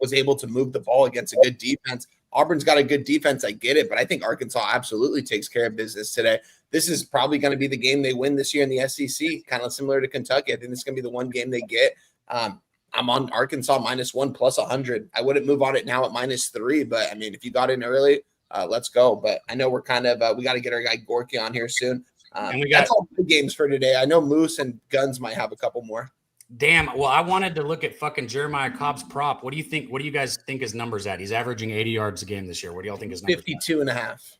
Speaker 4: was able to move the ball against a good defense. Auburn's got a good defense. I get it, but I think Arkansas absolutely takes care of business today. This is probably going to be the game they win this year in the SEC, kind of similar to Kentucky. I think this is going to be the one game they get. I'm on Arkansas -1 plus 100. I wouldn't move on it now at -3, but I mean, if you got in early, let's go. But I know we're kind of we got to get our guy Gorky on here soon. And that's all the games for today. I know Moose and Guns might have a couple more.
Speaker 2: Damn. Well, I wanted to look at fucking Jeremiah Cobb's prop. What do you think? What do you guys think his number's at? He's averaging 80 yards a game this year. What do y'all think his number's
Speaker 4: 52.5.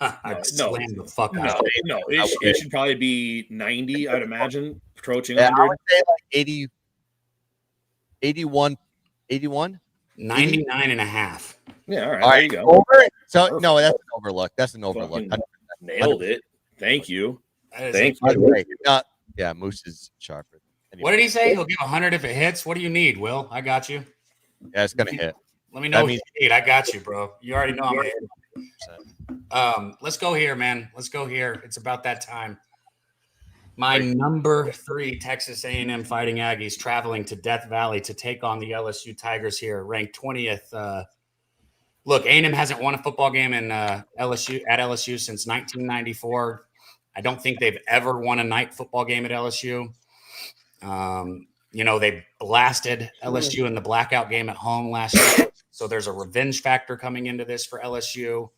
Speaker 2: I'd slam the fuck out.
Speaker 5: No, it should probably be 90, I'd imagine, approaching
Speaker 3: 100. I
Speaker 5: 100.
Speaker 3: would say 80, 81,
Speaker 2: 99.5.
Speaker 5: Yeah, all right, there you go.
Speaker 3: Over? So, perfect. No, that's an overlook. That's an overlook.
Speaker 5: Nailed it. Thank you.
Speaker 3: Thank you. Yeah, Moose is sharper.
Speaker 2: Anyway. What did he say? He'll give 100 if it hits. What do you need, Will? I got you.
Speaker 3: Yeah, it's going to hit.
Speaker 2: Let me know what you need. I got you, bro. You already know I'm going to hit. Let's go here, man. Let's go here. It's about that time. My number 3 Texas A&M Fighting Aggies traveling to Death Valley to take on the LSU Tigers here, ranked 20th. Look, A&M hasn't won a football game in LSU since 1994. I don't think they've ever won a night football game at LSU. They blasted LSU in the blackout game at home last year. So there's a revenge factor coming into this for LSU.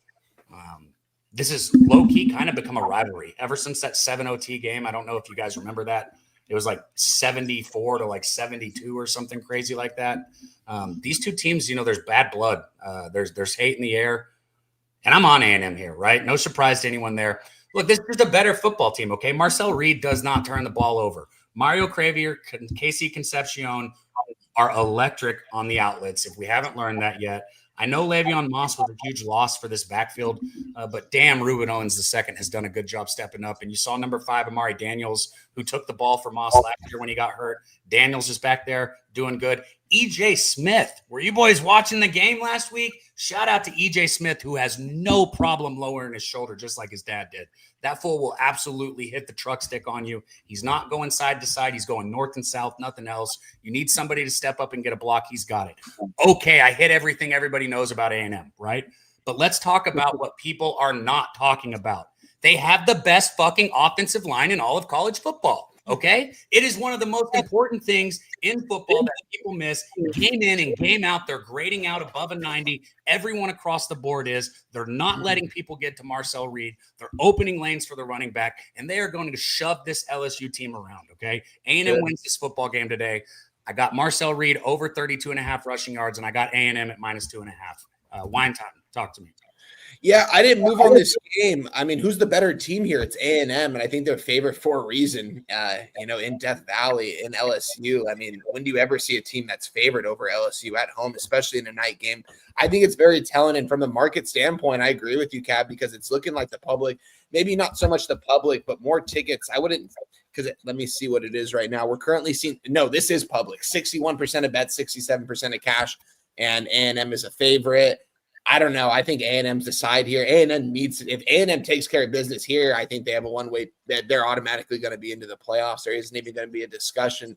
Speaker 2: This is low-key kind of become a rivalry. Ever since that 7 OT game, I don't know if you guys remember that. It was 74 to 72 or something crazy like that. These two teams, there's bad blood. There's hate in the air. And I'm on A&M here, right? No surprise to anyone there. Look, this is a better football team, okay? Marcel Reed does not turn the ball over. Mario Cravier, Casey Concepcion are electric on the outlets, if we haven't learned that yet. I know Le'Veon Moss was a huge loss for this backfield, but damn, Ruben Owens II has done a good job stepping up. And you saw number 5, Amari Daniels, who took the ball for Moss last year when he got hurt. Daniels is back there doing good. E.J. Smith, were you boys watching the game last week? Shout out to E.J. Smith, who has no problem lowering his shoulder just like his dad did. That fool will absolutely hit the truck stick on you. He's not going side to side. He's going north and south, nothing else. You need somebody to step up and get a block. He's got it. Okay, I hit everything everybody knows about A&M, right? But let's talk about what people are not talking about. They have the best fucking offensive line in all of college football. Okay, it is one of the most important things in football that people miss. Game in and game out, they're grading out above a 90. Everyone across the board is. They're not letting people get to Marcel Reed. They're opening lanes for the running back, and they are going to shove this LSU team around. Okay, A&M wins this football game today. I got Marcel Reed over 32.5 rushing yards, and I got A&M at -2.5. Wine time, talk to me.
Speaker 4: Yeah, I didn't move on this game. I mean, who's the better team here? It's A&M, and I think they're favored for a reason. In Death Valley, in LSU. I mean, when do you ever see a team that's favored over LSU at home, especially in a night game? I think it's very telling. And from the market standpoint, I agree with you, Cab, because it's looking like the public, maybe not so much the public, but more tickets. I wouldn't, because let me see what it is right now. We're currently seeing, no, this is public. 61% of bets, 67% of cash, and A&M is a favorite. I don't know. I think A&M's the side here. A&M needs, if A&M takes care of business here, I think they have a one-way that they're automatically going to be into the playoffs. There isn't even going to be a discussion.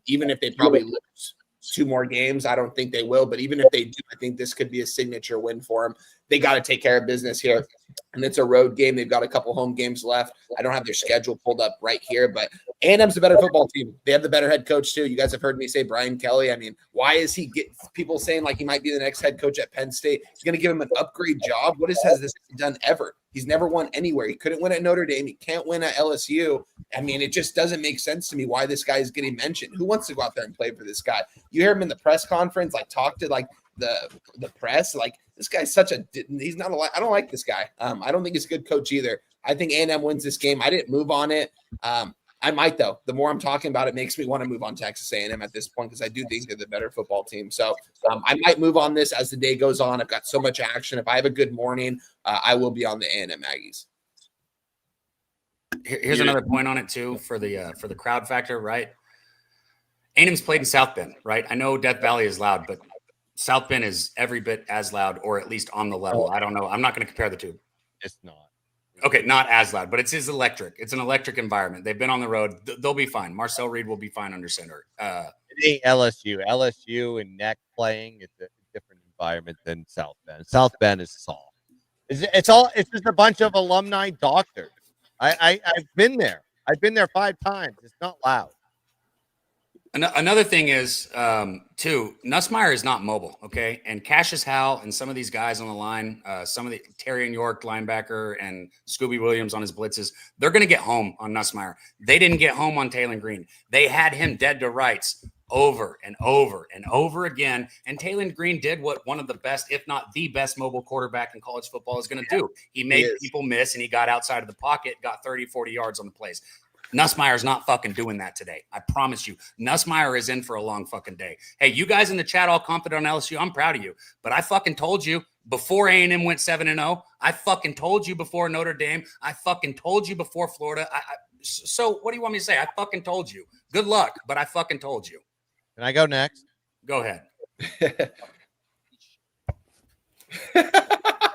Speaker 4: Even if they probably lose 2 more games, I don't think they will. But even if they do, I think this could be a signature win for them. They got to take care of business here. And it's a road game. They've got a couple home games left. I don't have their schedule pulled up right here, but A&M's the better football team. They have the better head coach too. You guys have heard me say Brian Kelly. I mean, why is he people saying like he might be the next head coach at Penn State? He's going to give him an upgrade job. What has this done ever? He's never won anywhere. He couldn't win at Notre Dame. He can't win at LSU. I mean, it just doesn't make sense to me why this guy is getting mentioned. Who wants to go out there and play for this guy? You hear him in the press conference, like talk to like the press, like this guy's he's not I don't like this guy. I don't think he's a good coach either. I think A&M wins this game. I didn't move on it. I might though. The more I'm talking about it, makes me want to move on Texas A&M at this point because I do think they're the better football team. So I might move on this as the day goes on. I've got so much action. If I have a good morning, I will be on the A&M Aggies.
Speaker 2: Here's another point on it too for the crowd factor, right? A&M's played in South Bend, right? I know Death Valley is loud, but South Bend is every bit as loud, or at least on the level. I don't know. I'm not going to compare the two.
Speaker 3: It's not.
Speaker 2: Okay, not as loud, but it's electric. It's an electric environment. They've been on the road. They'll be fine. Marcel Reed will be fine under center.
Speaker 3: It ain't LSU. LSU and Neck playing, it's a different environment than South Bend. South Bend is soft. It's just a bunch of alumni doctors. I've been there. I've been there 5 times. It's not loud.
Speaker 2: Another thing is, too, Nussmeier is not mobile, okay? And Cassius Howell and some of these guys on the line, some of the Terry and York linebacker and Scooby Williams on his blitzes, they're going to get home on Nussmeier. They didn't get home on Taylor Green. They had him dead to rights over and over and over again. And Taylor Green did what one of the best, if not the best mobile quarterback in college football is going to do. He made people miss, and he got outside of the pocket, got 30, 40 yards on the plays. Nussmeier's not fucking doing that today. I promise you. Nussmeier is in for a long fucking day. Hey, you guys in the chat all confident on LSU. I'm proud of you. But I fucking told you before A&M went 7-0. I fucking told you before Notre Dame. I fucking told you before Florida. So what do you want me to say? I fucking told you. Good luck, but I fucking told you.
Speaker 3: Can I go next?
Speaker 2: Go ahead.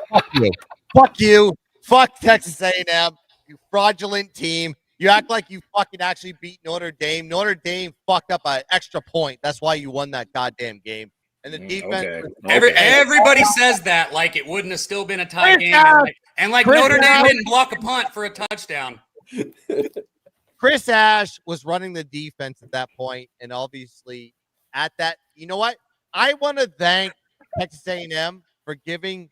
Speaker 3: Fuck you. Fuck you. Fuck Texas A&M. You fraudulent team. You act like you fucking actually beat Notre Dame. Notre Dame fucked up an extra point. That's why you won that goddamn game. And the defense.
Speaker 2: Okay. Everybody says that like it wouldn't have still been a tie game. And like Notre Dame didn't block a punt for a touchdown.
Speaker 3: Chris Ash was running the defense at that point, and obviously at that, you know what? I want to thank Texas A&M for giving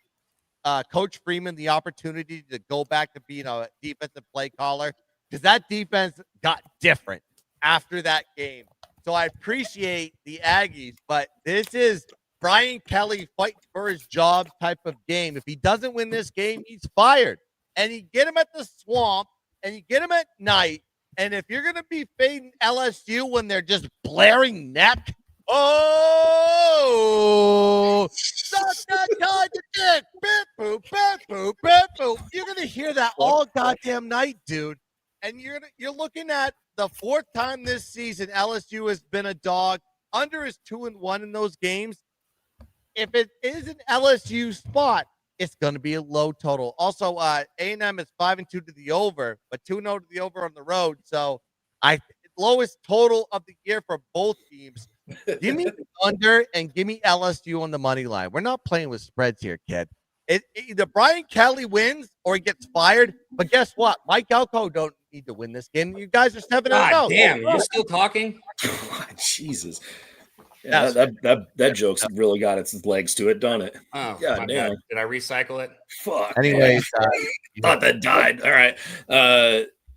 Speaker 3: Coach Freeman the opportunity to go back to being a defensive play caller. Because that defense got different after that game. So I appreciate the Aggies, but this is Brian Kelly fighting for his job type of game. If he doesn't win this game, he's fired. And you get him at the Swamp, and you get him at night. And if you're going to be fading LSU when they're just blaring neck, you're going to hear that all goddamn night, dude. And you're looking at the 4th time this season LSU has been a dog. Under is 2-1 in those games. If it is an LSU spot, it's going to be a low total. Also, A&M is 5-2 to the over, but 2-0 to the over on the road. So lowest total of the year for both teams. Give me the under and give me LSU on the money line. We're not playing with spreads here, kid. Either Brian Kelly wins or he gets fired. But guess what? Mike Elko don't need to win this game. You guys are 7-0.
Speaker 2: God damn, you're still talking?
Speaker 5: Jesus. Yeah, that joke's really got its legs to it, don't it?
Speaker 2: Oh, God damn. Did I recycle it?
Speaker 5: Fuck.
Speaker 3: Anyways,
Speaker 5: thought that died. All right.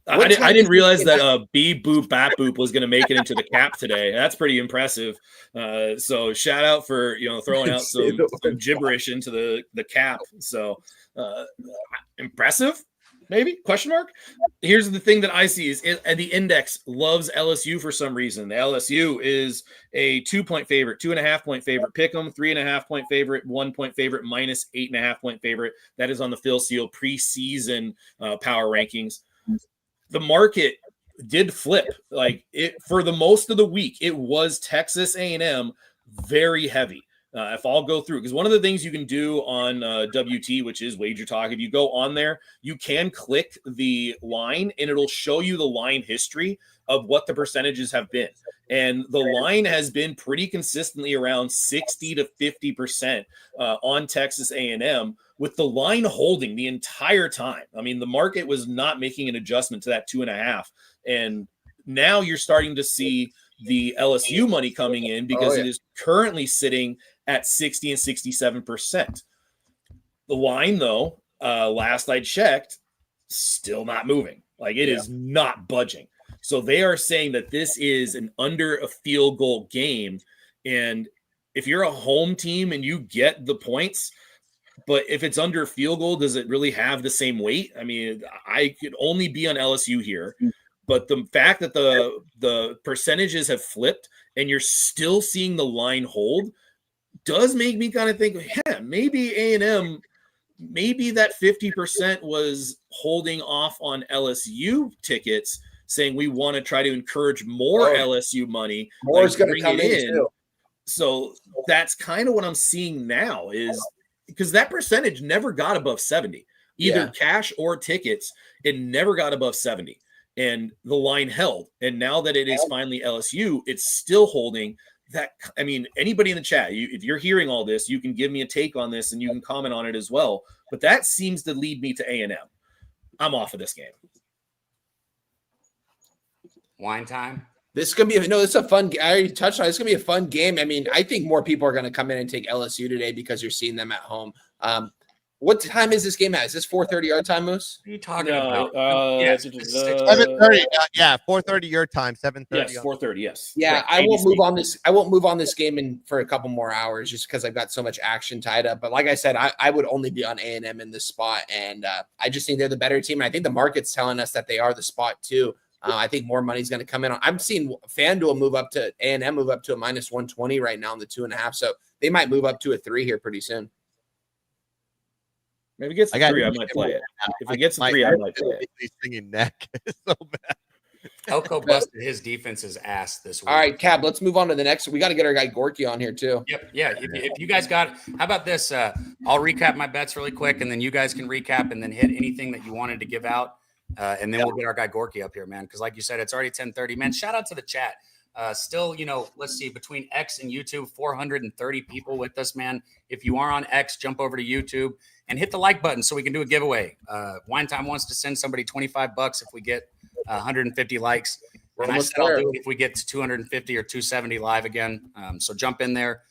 Speaker 5: I didn't realize that Beep Boop Bap Boop was going to make it into the cap today. That's pretty impressive. So shout out for throwing out some gibberish into the cap. So impressive, maybe ? Here's the thing that I see is the index loves LSU for some reason. The LSU is a 2-point favorite, 2.5-point favorite, pick 'em, 3.5-point favorite, 1-point favorite, minus 8.5-point favorite. That is on the Phil Seal preseason power rankings. The market did flip for the most of the week. It was Texas A&M very heavy. If I'll go through, because one of the things you can do on WT, which is Wager Talk, if you go on there, you can click the line and it'll show you the line history of what the percentages have been. And the line has been pretty consistently around 60 to 50% on Texas A&M, with the line holding the entire time. I mean, the market was not making an adjustment to that 2.5. And now you're starting to see the LSU money coming in because it is currently sitting at 60 and 67%. The line, though, last I checked, still not moving. It is not budging. So they are saying that this is an under a field goal game. And if you're a home team and you get the points, but if it's under a field goal, does it really have the same weight? I mean, I could only be on LSU here. But the fact that the percentages have flipped and you're still seeing the line hold does make me kind of think, maybe A&M, maybe that 50% was holding off on LSU tickets, saying we want to try to encourage more LSU money.
Speaker 4: More is going to come in too.
Speaker 5: So that's kind of what I'm seeing now, is because that percentage never got above 70, either cash or tickets. It never got above 70. And the line held. And now that it is finally LSU, it's still holding that. I mean, anybody in the chat, if you're hearing all this, you can give me a take on this and you can comment on it as well. But that seems to lead me to A&M. I'm off of this game.
Speaker 2: Wine time.
Speaker 4: This is going to be it's a fun. I already touched on it. It's going to be a fun game. I mean, I think more people are going to come in and take LSU today because you're seeing them at home. What time is this game at? Is this 4:30 our time, Moose?
Speaker 2: What are you talking about?
Speaker 3: 7:30. 4:30 your time. 7:30.
Speaker 5: Yes, 4:30. Yes.
Speaker 4: Yeah,
Speaker 5: Right.
Speaker 4: I won't move on this. I won't move on this game for a couple more hours just because I've got so much action tied up. But like I said, I would only be on A&M in this spot, and I just think they're the better team. And I think the market's telling us that they are the spot too. I think more money's going to come in. I'm seeing FanDuel move up to A&M move up to a minus 120 right now in the 2.5. So they might move up to a 3 here pretty soon.
Speaker 5: Maybe it gets to 3, I might play it. If it gets to 3, I might play it.
Speaker 3: He's singing neck so bad.
Speaker 2: Elko busted his defense's ass this week.
Speaker 4: All right, Cab, let's move on to the next. We got to get our guy Gorky on here too.
Speaker 2: Yep. Yeah. If you guys got, how about this? I'll recap my bets really quick, and then you guys can recap and then hit anything that you wanted to give out. And then we'll get our guy Gorky up here, man. Because like you said, it's already 10:30. Man, shout out to the chat. Still, let's see, between X and YouTube, 430 people with us, man. If you are on X, jump over to YouTube and hit the like button so we can do a giveaway. Wine Time wants to send somebody $25 if we get 150 likes. And I said I'll do it if we get to 250 or 270 live again. So jump in there.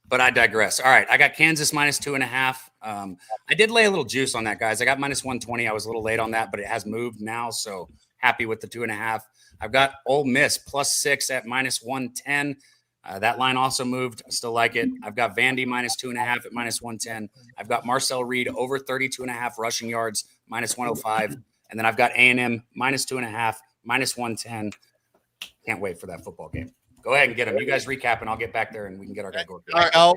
Speaker 2: But I digress. All right, I got Kansas minus 2.5. I did lay a little juice on that, guys. I got minus 120. I was a little late on that, but it has moved now, so happy with the 2.5. I've got Ole Miss plus 6 at minus 110. That line also moved. I still like it. I've got Vandy minus 2.5 at minus 110. I've got Marcel Reed over 32.5 rushing yards, minus 105. And then I've got A&M minus 2.5, minus 110. Can't wait for that football game. Go ahead and get them. You guys recap, and I'll get back there, and we can get our guy going.
Speaker 3: Go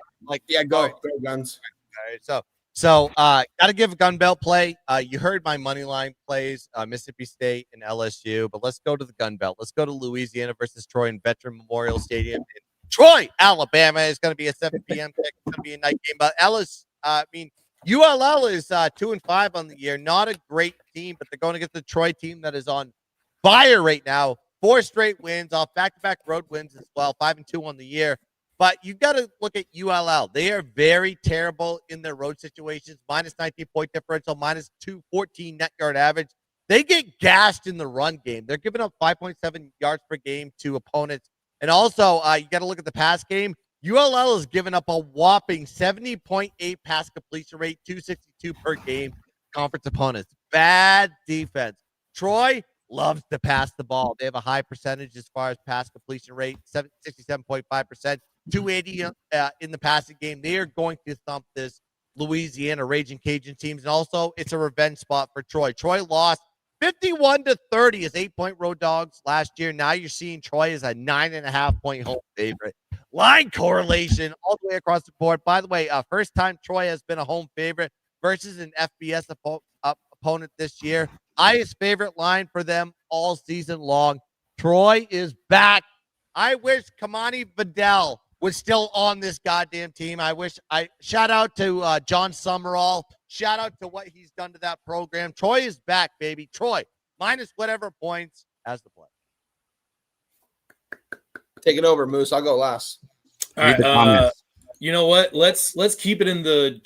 Speaker 4: Guns.
Speaker 3: All right, so got to give a gun belt play. You heard my money line plays, Mississippi State and LSU, but let's go to the gun belt. Let's go to Louisiana versus Troy in Veteran Memorial Stadium. Troy, Alabama is going to be a 7 p.m. kick. It's going to be a night game. But ULL is 2-5 on the year. Not a great team, but they're going to get the Troy team that is on fire right now. 4 straight wins off back-to-back road wins as well. 5-2 on the year. But you've got to look at ULL. They are very terrible in their road situations. Minus 19-point differential, minus 214 net yard average. They get gashed in the run game. They're giving up 5.7 yards per game to opponents. And also, you got to look at the pass game. ULL has given up a whopping 70.8 pass completion rate, 262 per game, conference opponents. Bad defense. Troy, loves to pass the ball. They have a high percentage as far as pass completion rate, 67.5%, 280 in the passing game. They are going to thump this Louisiana Raging Cajun teams. And also, it's a revenge spot for Troy. Troy lost 51-30 as 8-point road dogs last year. Now you're seeing Troy as a 9.5-point home favorite. Line correlation all the way across the board. By the way, first time Troy has been a home favorite versus an FBS opponent this year. Highest favorite line for them all season long. Troy is back. I wish Kamani Vidal was still on this goddamn team. Shout out to John Summerall. Shout out to what he's done to that program. Troy is back, baby. Troy, minus whatever points as the play.
Speaker 4: Take it over, Moose. I'll go last.
Speaker 5: All right. You know what? Let's keep it in the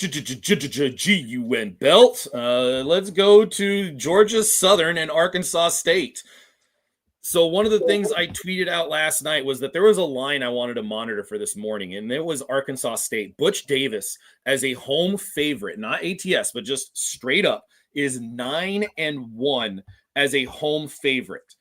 Speaker 5: GUN belt. Let's go to Georgia Southern and Arkansas State. So one of the things I tweeted out last night was that there was a line I wanted to monitor for this morning, and it was Arkansas State. Butch Davis as a home favorite, not ATS, but just straight up, is 9-1 as a home favorite.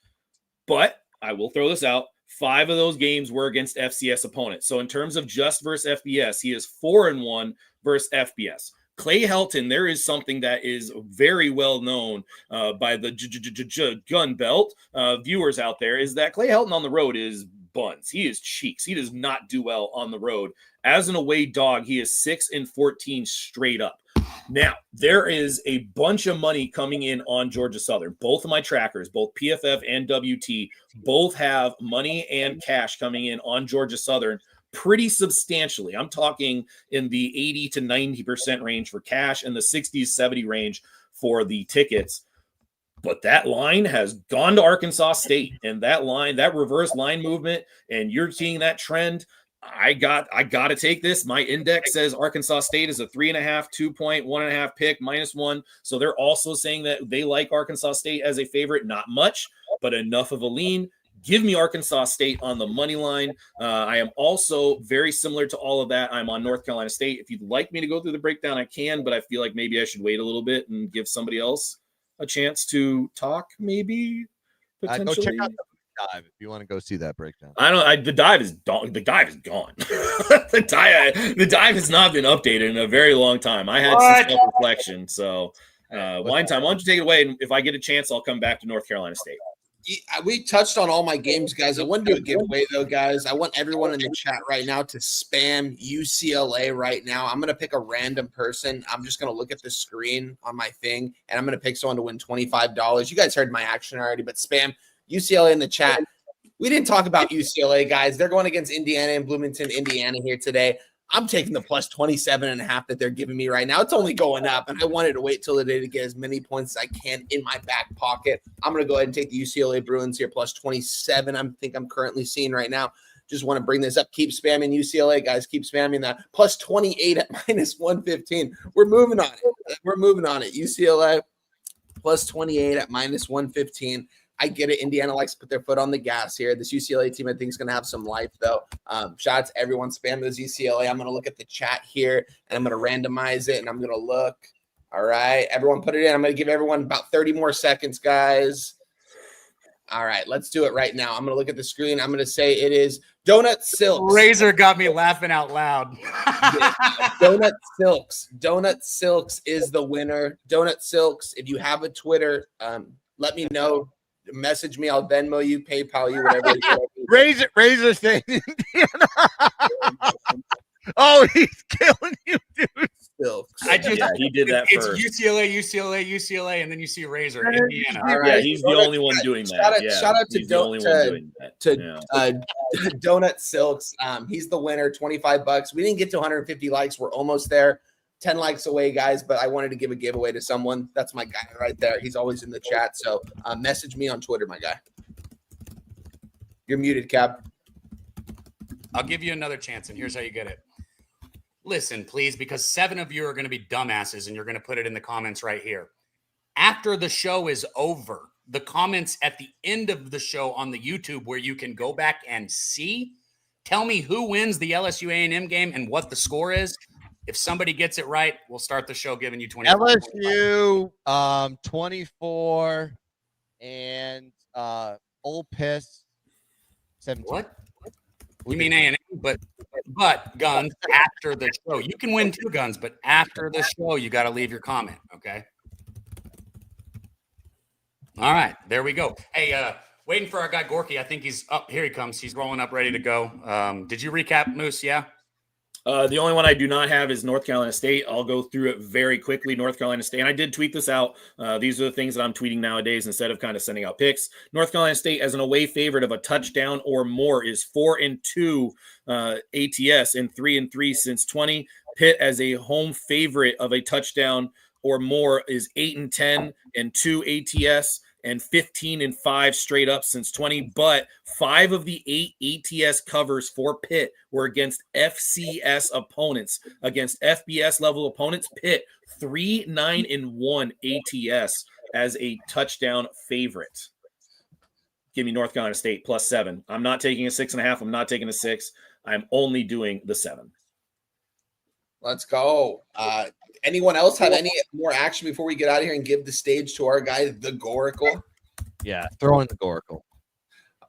Speaker 5: But I will throw this out. 5 of those games were against FCS opponents. So in terms of just versus FBS, he is 4-1 versus FBS. Clay Helton, there is something that is very well known by the gun belt viewers out there, is that Clay Helton on the road is buns. He is cheeks. He does not do well on the road. As an away dog, he is 6-14 straight up. Now, there is a bunch of money coming in on Georgia Southern. Both of my trackers, both PFF and WT, both have money and cash coming in on Georgia Southern pretty substantially. I'm talking in the 80 to 90% range for cash and the 60 to 70 range for the tickets. But that line has gone to Arkansas State, and that line, that reverse line movement, and you're seeing that trend. I got to take this. My index says Arkansas State is a 3.5, 2-point, 1.5 pick, -1. So they're also saying that they like Arkansas State as a favorite. Not much, but enough of a lean. Give me Arkansas State on the money line. I am also very similar to all of that. I'm on North Carolina State. If you'd like me to go through the breakdown, I can, but I feel like maybe I should wait a little bit and give somebody else a chance to talk, maybe potentially.
Speaker 3: Go check out the dive if you want to go see that breakdown.
Speaker 5: The dive is gone. The dive has not been updated in a very long time. I had some self-reflection. So wine time, why don't you take it away? And if I get a chance, I'll come back to North Carolina State.
Speaker 4: We touched on all my games, guys. I want to do a giveaway, though, guys. I want everyone in the chat right now to spam UCLA right now. I'm going to pick a random person. I'm just going to look at the screen on my thing, and I'm going to pick someone to win $25. You guys heard my action already, but spam UCLA in the chat. We didn't talk about UCLA, guys. They're going against Indiana and Bloomington, Indiana here today. I'm taking the plus 27.5 that they're giving me right now. It's only going up, and I wanted to wait till the day to get as many points as I can in my back pocket. I'm going to go ahead and take the UCLA Bruins here, plus 27. I think I'm currently seeing right now. Just want to bring this up. Keep spamming UCLA, guys. Keep spamming that. Plus 28 at -115. We're moving on it. UCLA plus 28 at -115. I get it. Indiana likes to put their foot on the gas here. This UCLA team, I think, is going to have some life, though. Shout out to everyone. Spam those UCLA. I'm going to look at the chat here, and I'm going to randomize it, and I'm going to look. All right. Everyone put it in. I'm going to give everyone about 30 more seconds, guys. All right. Let's do it right now. I'm going to look at the screen. I'm going to say it is Donut Silks.
Speaker 2: Razor got me laughing out loud.
Speaker 4: Donut Silks. Donut Silks is the winner. Donut Silks, if you have a Twitter, let me know. Message me, I'll Venmo you, PayPal you, whatever.
Speaker 3: Razor saying oh, he's killing you, dude.
Speaker 5: He did that
Speaker 2: it's
Speaker 5: first.
Speaker 2: UCLA, and then you see Razor, Indiana.
Speaker 4: All right.
Speaker 5: Yeah, he's the only one doing that.
Speaker 4: Shout out to
Speaker 5: Donut
Speaker 4: Donut Silks. He's the winner, $25. We didn't get to 150 likes. We're almost there. 10 likes away, guys, but I wanted to give a giveaway to someone. That's my guy right there. He's always in the chat. So message me on Twitter, my guy. You're muted, Cab.
Speaker 2: I'll give you another chance, and here's how you get it. Listen, please, because 7 of you are going to be dumbasses, and you're going to put it in the comments right here. After the show is over, the comments at the end of the show on the YouTube where you can go back and see, tell me who wins the LSU A&M game and what the score is. If somebody gets it right, we'll start the show giving you 20.
Speaker 3: LSU 24. and Ole Miss 17.
Speaker 2: What? You mean A&M, but guns after the show. You can win 2 guns, but after the show, you got to leave your comment, okay? All right, there we go. Hey, waiting for our guy Gorky. I think he's up. Here he comes. He's rolling up, ready to go. Did you recap, Moose? Yeah?
Speaker 5: The only one I do not have is North Carolina State. I'll go through it very quickly. North Carolina State, and I did tweet this out. These are the things that I'm tweeting nowadays instead of kind of sending out picks. North Carolina State as an away favorite of a touchdown or more is 4-2 ATS and 3-3 since 20. Pitt as a home favorite of a touchdown or more is 8-10 and 2 ATS. And 15-5 straight up since 20. But 5 of the 8 ATS covers for Pitt were against FCS opponents. Against FBS level opponents, Pitt 3-9-1 ATS as a touchdown favorite. Give me North Carolina State +7. I'm not taking a 6.5. I'm not taking a 6. I'm only doing the 7.
Speaker 4: Let's go. Anyone else have any more action before we get out of here and give the stage to our guy, the Goracle?
Speaker 3: Yeah, throw in the Goracle.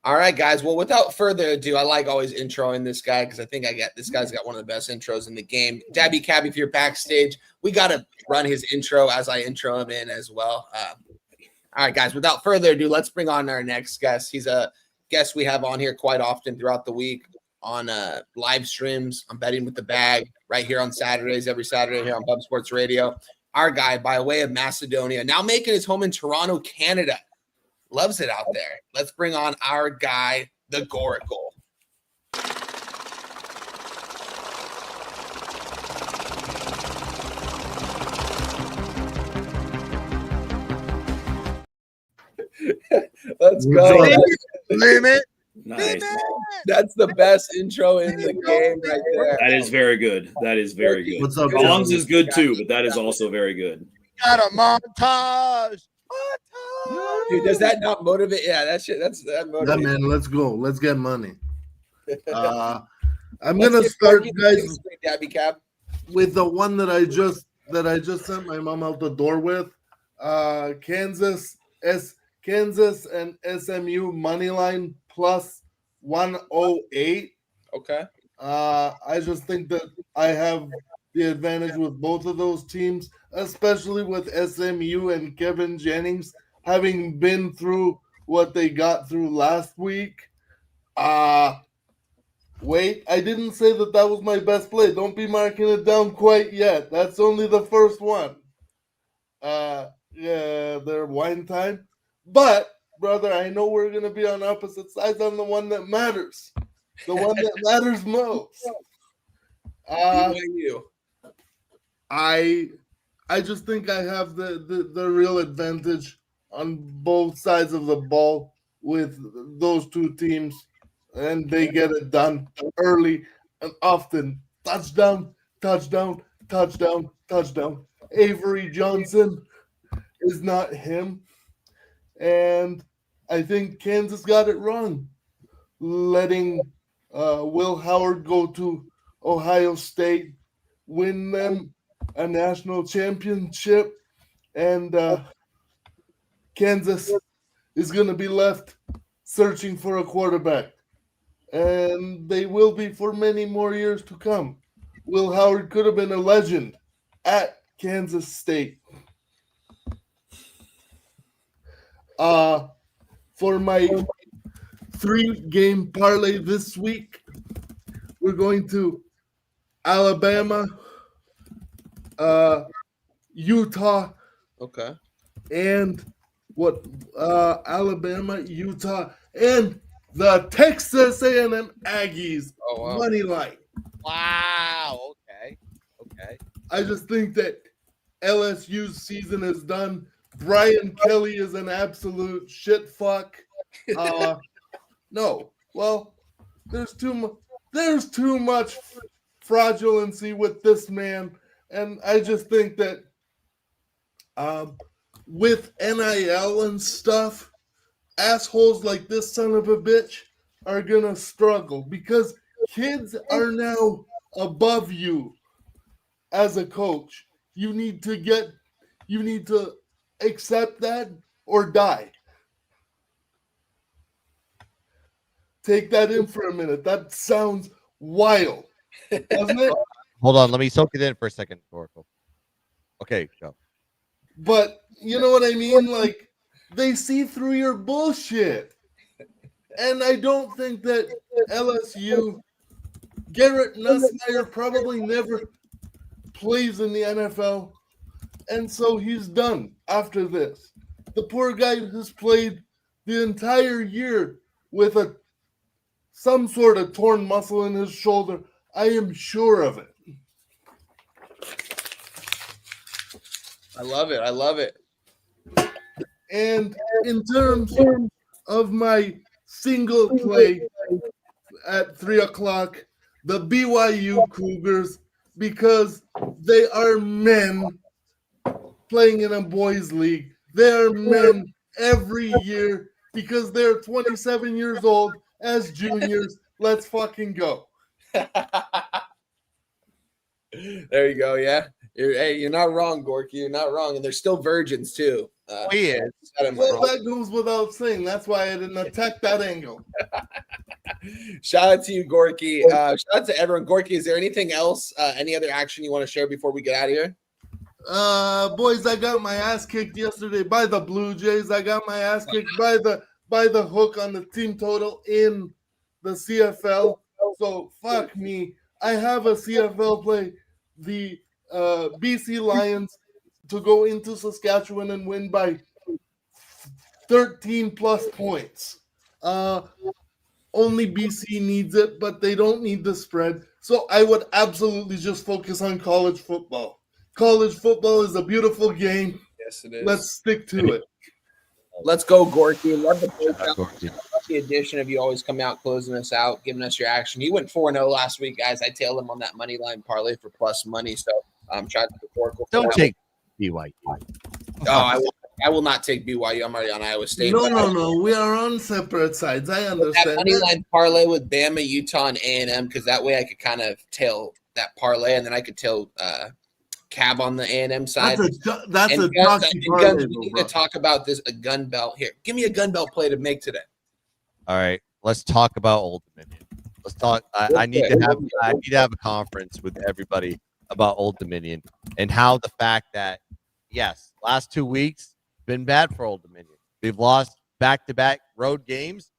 Speaker 4: All right, guys. Well, without further ado, I like always introing this guy because I think this guy's got one of the best intros in the game. Daby Cab, if you're backstage, we got to run his intro as I intro him in as well. All right, guys. Without further ado, let's bring on our next guest. He's a guest we have on here quite often throughout the week on live streams. I'm betting with the bag right here on Saturdays, every Saturday here on Pub Sports Radio. Our guy, by way of Macedonia, now making his home in Toronto, Canada. Loves it out there. Let's bring on our guy, the Goracle. Let's go.
Speaker 3: Limit.
Speaker 5: Nice.
Speaker 4: That's the best intro in the game right there.
Speaker 5: That is very good. That is very good.
Speaker 7: What's up,
Speaker 5: Bongs is good too, but that is also very good.
Speaker 3: Got a montage.
Speaker 4: Dude, does that not motivate? Yeah, that shit. That motivates.
Speaker 7: Yeah, man, let's go. Let's get money. I'm gonna start, guys,
Speaker 4: Daby Cab.
Speaker 7: with the one that I just sent my mom out the door with. Kansas and SMU money line +108.
Speaker 4: Okay.
Speaker 7: I just think that I have the advantage with both of those teams, especially with SMU and Kevin Jennings having been through what they got through last week. Wait, I didn't say that was my best play. Don't be marking it down quite yet. That's only the first one. Yeah, they're wine time. But, brother, I know we're going to be on opposite sides on the one that matters. The one that matters most. I just think I have the real advantage on both sides of the ball with those two teams, and they get it done early and often. Touchdown, touchdown, touchdown, touchdown. Avery Johnson is not him. And I think Kansas got it wrong, letting Will Howard go to Ohio State, win them a national championship, and Kansas is going to be left searching for a quarterback. And they will be for many more years to come. Will Howard could have been a legend at Kansas State. For my 3-game parlay this week, we're going to Alabama, Utah,
Speaker 4: Okay.
Speaker 7: and Alabama, Utah, and the Texas A&M Aggies money line.
Speaker 3: Wow. Okay.
Speaker 7: I just think that LSU's season is done. Brian Kelly is an absolute shit fuck. No. Well, there's too much fraudulency with this man, and I just think that with NIL and stuff, assholes like this son of a bitch are gonna struggle because kids are now above you as a coach. You need to accept that or die. Take that in for a minute. That sounds wild, doesn't it?
Speaker 3: Hold on, let me soak it in for a second, Goracle. Okay, go.
Speaker 7: But you know what I mean? Like, they see through your bullshit. And I don't think that LSU, Garrett Nussmeier probably never plays in the NFL. And so he's done after this. The poor guy has played the entire year with some sort of torn muscle in his shoulder. I am sure of it.
Speaker 4: I love it. I love it.
Speaker 7: And in terms of my single play at 3 o'clock, the BYU Cougars, because they are men playing in a boys' league. They are men every year because they're 27 years old as juniors. Let's fucking go.
Speaker 4: There you go. Yeah. You're not wrong, Gorky. You're not wrong. And they're still virgins, too.
Speaker 7: Well, that goes without saying. That's why I didn't attack that angle.
Speaker 4: Shout out to you, Gorky. Shout out to everyone. Gorky, is there anything else, any other action you want to share before we get out of here?
Speaker 7: Boys, I got my ass kicked yesterday by the Blue Jays. I got my ass kicked by the hook on the team total in the CFL. So fuck me. I have a CFL play. The BC Lions to go into Saskatchewan and win by 13 plus points. Only BC needs it, but they don't need the spread. So I would absolutely just focus on college football. College football is a beautiful game.
Speaker 4: Yes, it is.
Speaker 7: Let's stick to it.
Speaker 4: Let's go, Gorky. Love the addition of you always coming out, closing us out, giving us your action. You went 4-0 last week, guys. I tailed him on that money line parlay for plus money. So shout out to the Goracle.
Speaker 3: Don't take BYU.
Speaker 4: Oh, I will not take BYU. I'm already on Iowa State.
Speaker 7: No. We are on separate sides. I understand.
Speaker 4: That money line parlay with Bama, Utah, and A&M, because that way I could kind of tail that parlay, and then I could tail Cab on the A&M side.
Speaker 7: That's a
Speaker 4: Guns, we need to talk about this, a gun belt here. Give me a gun belt play to make today.
Speaker 3: All right, let's talk about Old Dominion. Let's talk. I need to have a conference with everybody about Old Dominion and how the fact that, yes, last 2 weeks been bad for Old Dominion. They've lost back-to-back road games.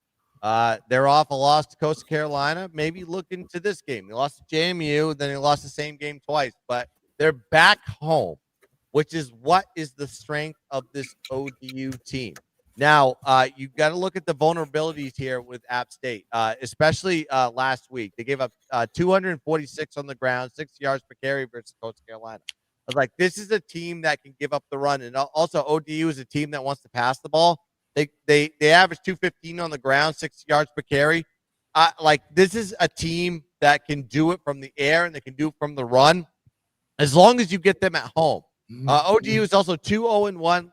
Speaker 3: They're off a loss to Coastal Carolina. Maybe look into this game. They lost to JMU, then they lost the same game twice, but they're back home, which is what is the strength of this ODU team. Now, you've got to look at the vulnerabilities here with App State, especially last week. They gave up 246 on the ground, 6 yards per carry versus Coastal Carolina. I was like, this is a team that can give up the run. And also, ODU is a team that wants to pass the ball. They average 215 on the ground, 6 yards per carry. This is a team that can do it from the air and they can do it from the run as long as you get them at home. ODU is also 2-0-1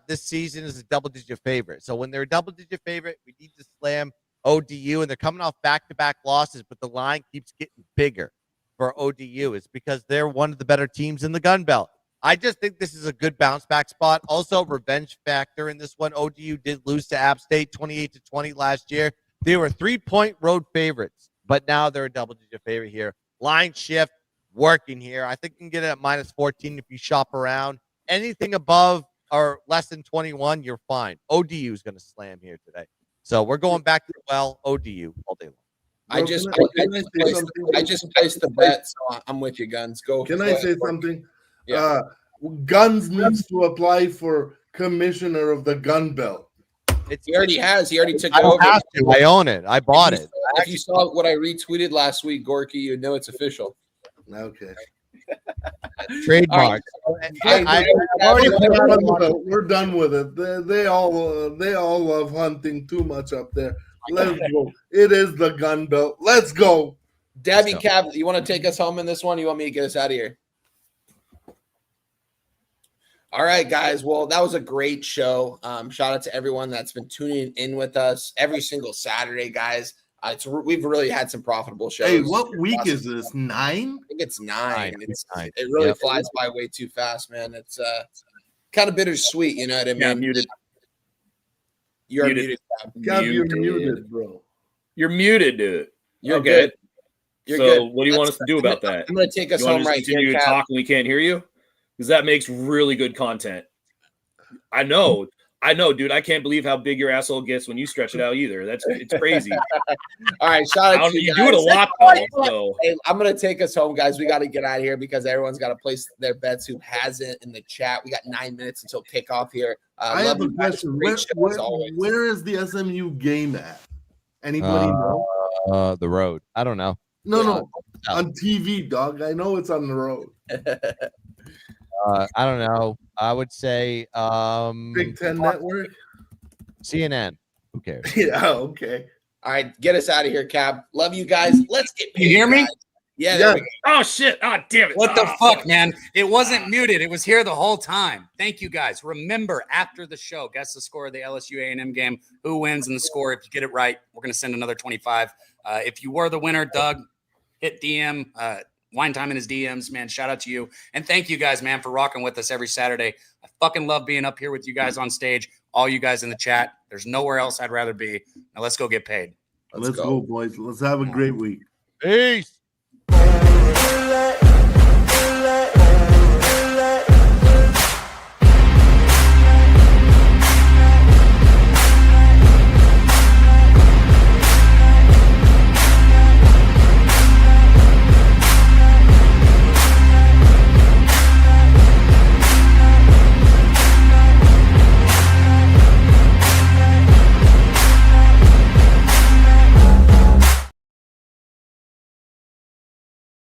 Speaker 3: this season as a double-digit favorite. So when they're a double-digit favorite, we need to slam ODU, and they're coming off back-to-back losses, but the line keeps getting bigger for ODU. It's because they're one of the better teams in the Gun Belt. I just think this is a good bounce-back spot. Also, revenge factor in this one. ODU did lose to App State 28-20 last year. They were 3-point road favorites, but now they're a double-digit favorite here. Line shift. Working here. I think you can get it at -14 if you shop around. Anything above or less than 21, you're fine. ODU is going to slam here today. So we're going back to ODU all day long.
Speaker 4: I just placed the bet, so I'm with you, Guns. Go.
Speaker 7: Can I say something? Yeah. Guns needs to apply for commissioner of the Gun Belt.
Speaker 4: He already has. He already took it
Speaker 3: I
Speaker 4: over.
Speaker 3: Have to. I own it. I bought it.
Speaker 4: If you saw what I retweeted last week, Gorky, you'd know it's official.
Speaker 7: Okay.
Speaker 3: Trademark.
Speaker 7: We're done with it. They all love hunting too much up there. Let's go. It is the Gun Belt. Let's go.
Speaker 4: Daby Cab, you want to take us home in this one? You want me to get us out of here? All right, guys. Well, that was a great show. Shout out to everyone that's been tuning in with us every single Saturday, guys. We've really had some profitable shows.
Speaker 7: Hey, what week is this? 9?
Speaker 4: I think it's 9. It really flies by way too fast, man. It's kind of bittersweet, you know what I mean?
Speaker 5: Yeah, muted.
Speaker 4: You're muted.
Speaker 7: Gab, you're muted, bro.
Speaker 5: You're muted, dude.
Speaker 4: You're
Speaker 5: okay.
Speaker 4: good. You're
Speaker 5: so
Speaker 4: good.
Speaker 5: what do you want us to do about that?
Speaker 4: I'm going to take us
Speaker 5: you want
Speaker 4: home
Speaker 5: to
Speaker 4: right
Speaker 5: continue
Speaker 4: here,
Speaker 5: to
Speaker 4: Cap.
Speaker 5: talk and we can't hear you? Because that makes really good content. I know, dude. I can't believe how big your asshole gets when you stretch it out either. It's crazy.
Speaker 4: All right, shout out to you
Speaker 5: You
Speaker 4: guys.
Speaker 5: do it a lot, though. So.
Speaker 4: Hey, I'm going to take us home, guys. We got to get out of here because everyone's got to place their bets who hasn't in the chat. We got 9 minutes until kickoff here.
Speaker 7: I have a question. Where is the SMU game at? Anybody know?
Speaker 3: The road. I don't know.
Speaker 7: No. On TV, dog. I know it's on the road.
Speaker 3: I don't know. I would say
Speaker 7: Big Ten Network.
Speaker 3: CNN. Who cares?
Speaker 7: Yeah, okay.
Speaker 4: All right, get us out of here, Cab. Love you guys. Let's get paid.
Speaker 2: You hear me?
Speaker 4: Guys. Yeah. There we go.
Speaker 5: Oh shit. Oh damn it.
Speaker 2: What the fuck, man? It wasn't muted. It was here the whole time. Thank you guys. Remember, after the show, guess the score of the LSU A&M game. Who wins and the score? If you get it right, we're going to send another 25. If you were the winner, Doug, hit DM. Wine time in his DMs, man. Shout out to you. And thank you guys, man, for rocking with us every Saturday. I fucking love being up here with you guys on stage. All you guys in the chat. There's nowhere else I'd rather be. Now let's go get paid.
Speaker 7: Let's go, boys. Let's have a great week.
Speaker 3: Peace.